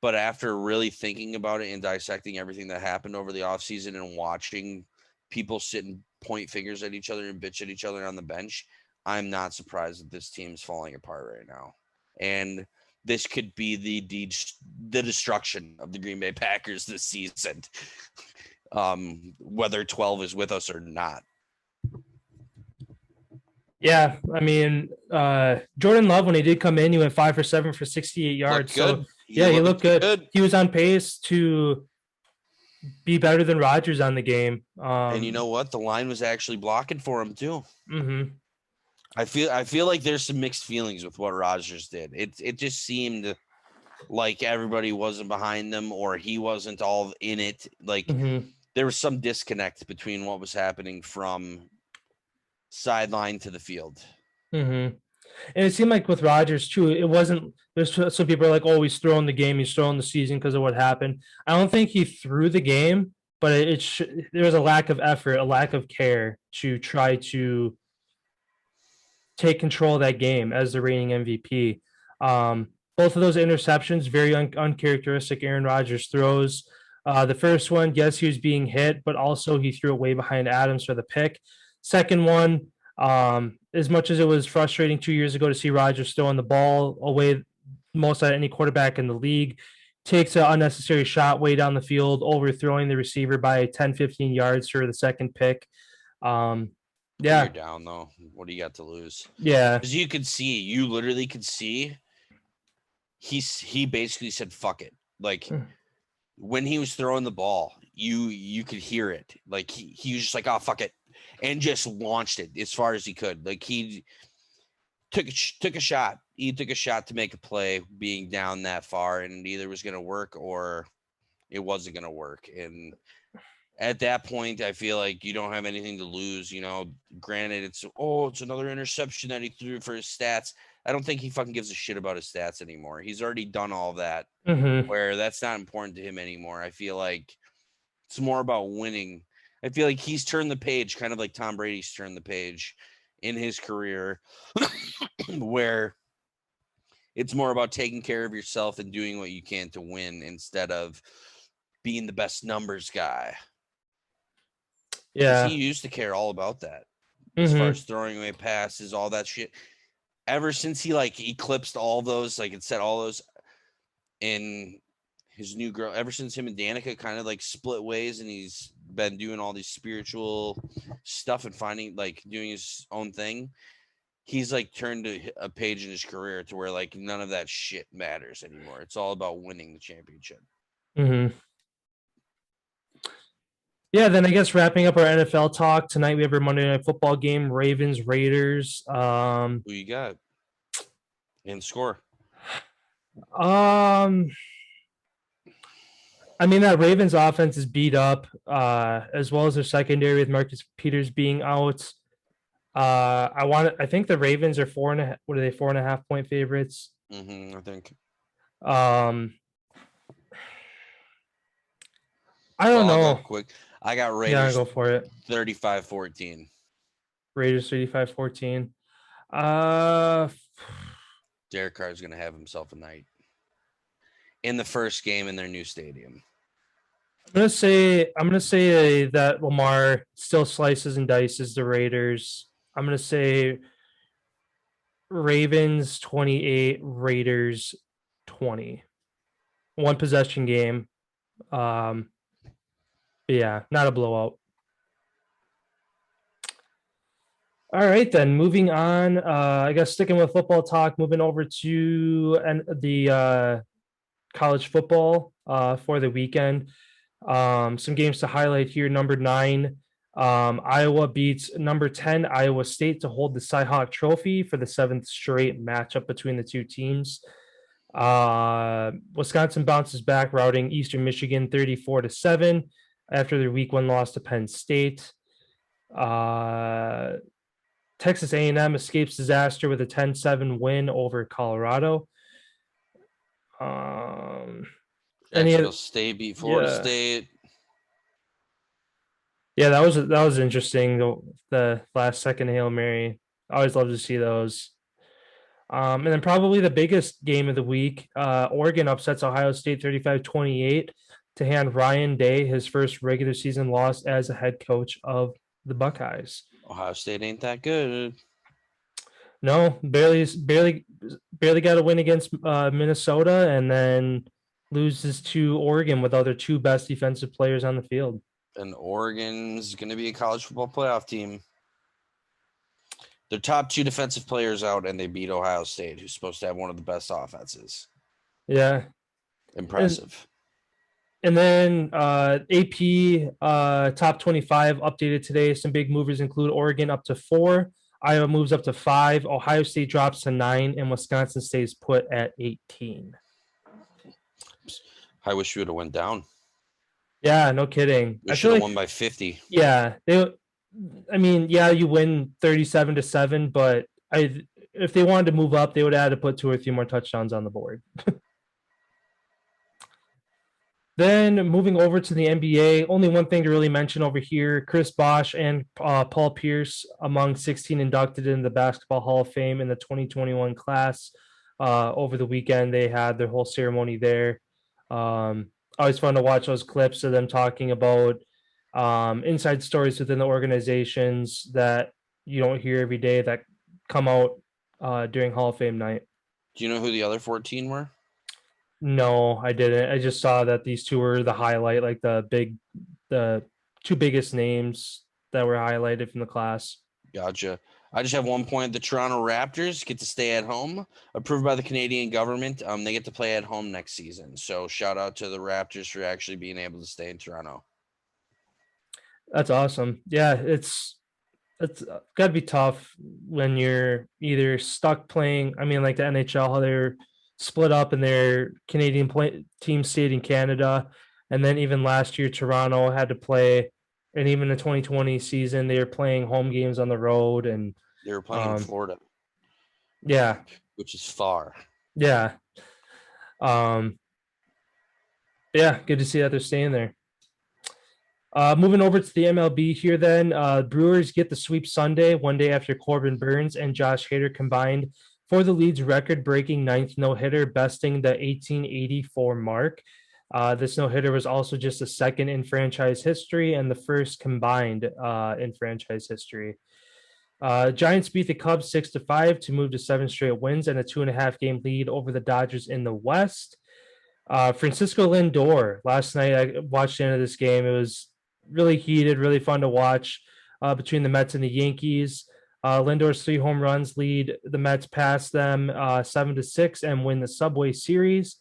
But after really thinking about it and dissecting everything that happened over the offseason and watching people sit and point fingers at each other and bitch at each other on the bench, I'm not surprised that this team's falling apart right now. And this could be the destruction of the Green Bay Packers this season, whether 12 is with us or not. Yeah, I mean, Jordan Love, when he did come in, he went 5 for 7 for 68 yards. So he looked good. He was on pace to be better than Rodgers on the game. And you know what? The line was actually blocking for him too. Mm-hmm. I feel like there's some mixed feelings with what Rodgers did. It just seemed like everybody wasn't behind them or he wasn't all in it. Like there was some disconnect between what was happening from sideline to the field. And it seemed like with Rodgers too, it wasn't. There's some people are like, "Oh, he's throwing the game, he's throwing the season because of what happened." I don't think he threw the game, but there was a lack of effort, a lack of care to try to take control of that game as the reigning MVP. Both of those interceptions, very uncharacteristic Aaron Rodgers throws. The first one, yes, he was being hit, but also he threw it way behind Adams for the pick. Second one, as much as it was frustrating 2 years ago to see Rodgers throwing the ball away most at any quarterback in the league, takes an unnecessary shot way down the field, overthrowing the receiver by 10, 15 yards for the second pick. Yeah. You're down though. What do you got to lose? Yeah. Because you literally could see he basically said, fuck it. Like when he was throwing the ball, you could hear it. Like he was just like, oh, fuck it. And just launched it as far as he could. Like he took a shot. He took a shot to make a play being down that far, and it either was going to work or it wasn't going to work. And at that point, I feel like you don't have anything to lose. You know, granted, it's another interception that he threw for his stats. I don't think he fucking gives a shit about his stats anymore. He's already done all of that, where that's not important to him anymore. I feel like it's more about winning. I feel like he's turned the page, kind of like Tom Brady's turned the page in his career, where it's more about taking care of yourself and doing what you can to win instead of being the best numbers guy. Yeah. He used to care all about that as far as throwing away passes, all that shit. Ever since he eclipsed all those, it said all those in his new girl, ever since him and Danica kind of split ways and he's been doing all these spiritual stuff and doing his own thing, he's turned a page in his career to where none of that shit matters anymore. It's all about winning the championship. Yeah, then I guess wrapping up our NFL talk tonight, we have our Monday Night Football game, Ravens, Raiders. Who you got? And score. I I mean, that Ravens offense is beat up, as well as their secondary with Marcus Peters being out. I think the Ravens are 4.5. What are they? 4.5 point favorites. I think. I don't know. I'll go quick. I got Raiders. Go for it. 35-14. Raiders 35-14. Derek Carr is going to have himself a night in the first game in their new stadium. I'm gonna say that Lamar still slices and dices the Raiders. I'm gonna say Ravens 28, Raiders 20. One possession game. Yeah, not a blowout. All right, then moving on. I guess sticking with football talk, moving over to the college football for the weekend. Some games to highlight here. Number 9, Iowa beats number 10, Iowa State, to hold the Cy-Hawk Trophy for the 7th straight matchup between the two teams. Wisconsin bounces back, routing Eastern Michigan 34-7 after their week 1 loss to Penn State. Texas A&M escapes disaster with a 10-7 win over Colorado. Jacksonville State beat Florida State. Yeah, that was interesting. The last second Hail Mary. I always love to see those. And then probably the biggest game of the week, Oregon upsets Ohio State 35-28 to hand Ryan Day his first regular season loss as a head coach of the Buckeyes. Ohio State ain't that good. No, barely got a win against Minnesota, and then loses to Oregon without their 2 best defensive players on the field. And Oregon's going to be a college football playoff team. Their top 2 defensive players out, and they beat Ohio State, who's supposed to have one of the best offenses. Yeah. Impressive. And then AP top 25 updated today. Some big movers include Oregon up to 4. Iowa moves up to 5. Ohio State drops to 9. And Wisconsin stays put at 18. I wish we would have went down. Yeah, no kidding. We should have won by 50. Yeah. You win 37-7, but if they wanted to move up, they would have had to put 2 or 3 more touchdowns on the board. Then moving over to the NBA, only one thing to really mention over here: Chris Bosh and Paul Pierce among 16 inducted in the Basketball Hall of Fame in the 2021 class. Over the weekend, they had their whole ceremony there. Always fun to watch those clips of them talking about inside stories within the organizations that you don't hear every day that come out during Hall of Fame night. Do you know who the other 14 were? No, I didn't. I just saw that these 2 were the highlight, like the 2 biggest names that were highlighted from the class. Gotcha. I just have one point. The Toronto Raptors get to stay at home, approved by the Canadian government. They get to play at home next season. So shout out to the Raptors for actually being able to stay in Toronto. That's awesome. Yeah, it's got to be tough when you're either stuck playing. I mean, like the NHL, how they're split up and their Canadian team stayed in Canada. And then even last year, Toronto had to play, and even the 2020 season, they were playing home games on the road. And they were playing in Florida. Yeah. Which is far. Yeah. Yeah, good to see that they're staying there. Moving over to the MLB here then, Brewers get the sweep Sunday, one day after Corbin Burns and Josh Hader combined for the league's record-breaking 9th no-hitter, besting the 1884 mark. This no-hitter was also just the 2nd in franchise history and the 1st combined in franchise history. Giants beat the Cubs 6-5 to move to 7 straight wins and a 2.5-game lead over the Dodgers in the West. Francisco Lindor, last night I watched the end of this game. It was really heated, really fun to watch between the Mets and the Yankees. Lindor's 3 home runs lead the Mets past them 7-6 and win the Subway Series.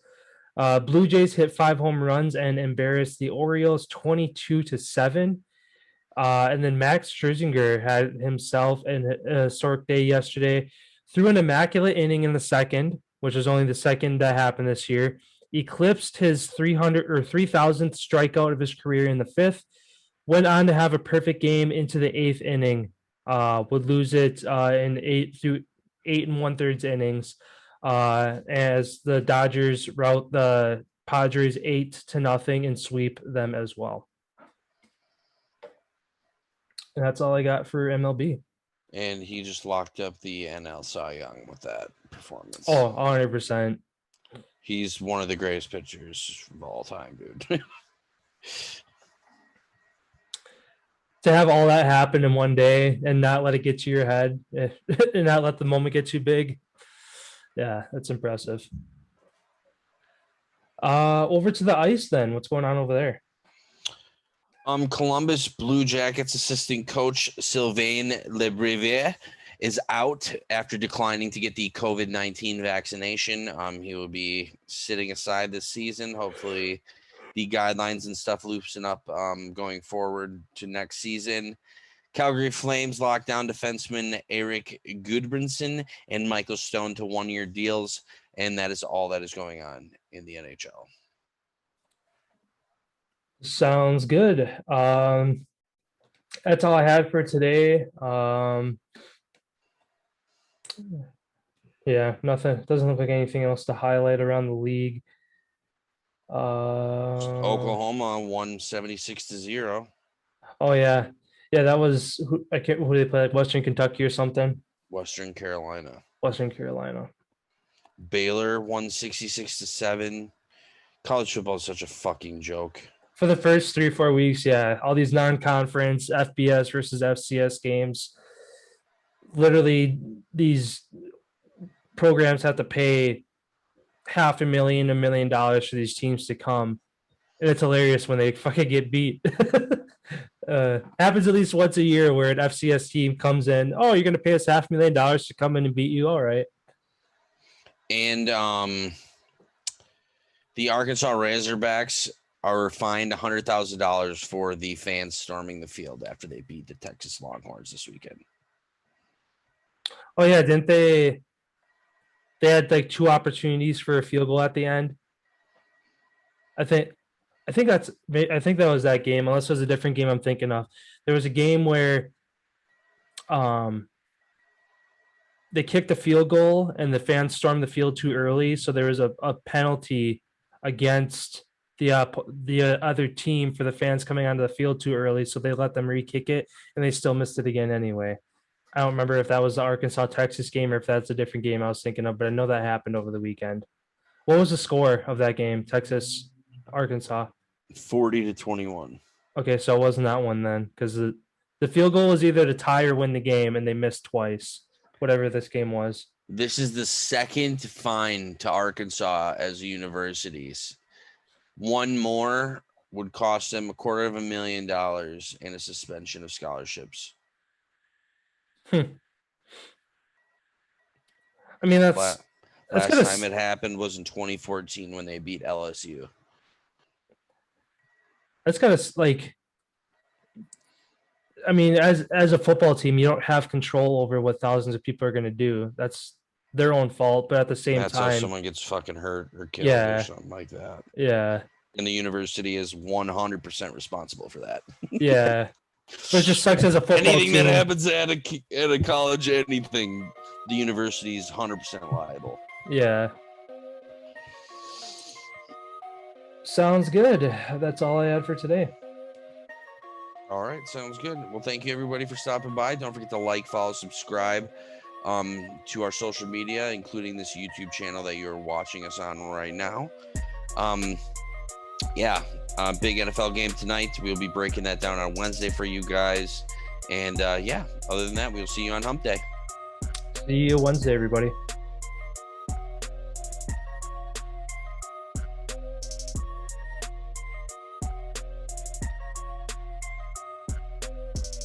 Blue Jays hit 5 home runs and embarrassed the Orioles 22-7. And then Max Scherzer had himself a historic day yesterday. Threw an immaculate inning in the 2nd, which is only the 2nd that happened this year. eclipsed his 300 or 3,000th strikeout of his career in the 5th. Went on to have a perfect game into the 8th inning. Would lose it in 8 1/3 innings as the Dodgers rout the Padres 8-0 and sweep them as well. And that's all I got for MLB. And he just locked up the NL Cy Young with that performance. Oh, 100%. He's one of the greatest pitchers of all time, dude. To have all that happen in one day and not let it get to your head and not let the moment get too big. Yeah, that's impressive. Over to the ice then. What's going on over there? Columbus Blue Jackets assistant coach Sylvain Lebrivier is out after declining to get the COVID-19 vaccination. He will be sitting aside this season. Hopefully the guidelines and stuff loosen up going forward to next season. Calgary Flames locked down defenseman Eric Gudbranson and Michael Stone to 1-year deals, and that is all that is going on in the NHL. Sounds good. That's all I had for today. Yeah, nothing. Doesn't look like anything else to highlight around the league. Oklahoma won 76-0. Oh yeah, that was who they play, like Western Kentucky or something. Western Carolina. Baylor won 66-7. College football is such a fucking joke. For the first 3 or 4 weeks, yeah, all these non-conference FBS versus FCS games. Literally, these programs have to pay $500,000, $1 million for these teams to come, and it's hilarious when they fucking get beat. Happens at least once a year where an FCS team comes in. Oh, you're going to pay us $500,000 to come in and beat you? All right. And the Arkansas Razorbacks are fined $100,000 for the fans storming the field after they beat the Texas Longhorns this weekend. Oh yeah, didn't they? They had like 2 opportunities for a field goal at the end. I think that was that game, unless it was a different game I'm thinking of. There was a game where they kicked a field goal and the fans stormed the field too early, so there was a penalty against the other team for the fans coming onto the field too early, so they let them re-kick it, and they still missed it again anyway. I don't remember if that was the Arkansas-Texas game or if that's a different game I was thinking of, but I know that happened over the weekend. What was the score of that game, Texas-Arkansas? 40-21. Okay, so it wasn't that one then, because the field goal was either to tie or win the game, and they missed twice, whatever this game was. This is the second fine to Arkansas as universities. One more would cost them $250,000 and a suspension of scholarships. I mean, last time it happened was in 2014 when they beat LSU. That's kind of like, I mean, as a football team, you don't have control over what thousands of people are going to do. That's their own fault, but at the same time, that's how someone gets fucking hurt or killed or something like that. Yeah. And the university is 100% responsible for that. Yeah. But it just sucks as a football anything team. that happens at a college, anything, the university is 100% liable. Yeah. Sounds good. That's all I had for today. All right, sounds good. Well, thank you everybody for stopping by. Don't forget to like, follow, subscribe to our social media, including this YouTube channel that you're watching us on right now. Big NFL game tonight. We'll be breaking that down on Wednesday for you guys. And other than that, we'll see you on Hump Day. See you Wednesday, everybody.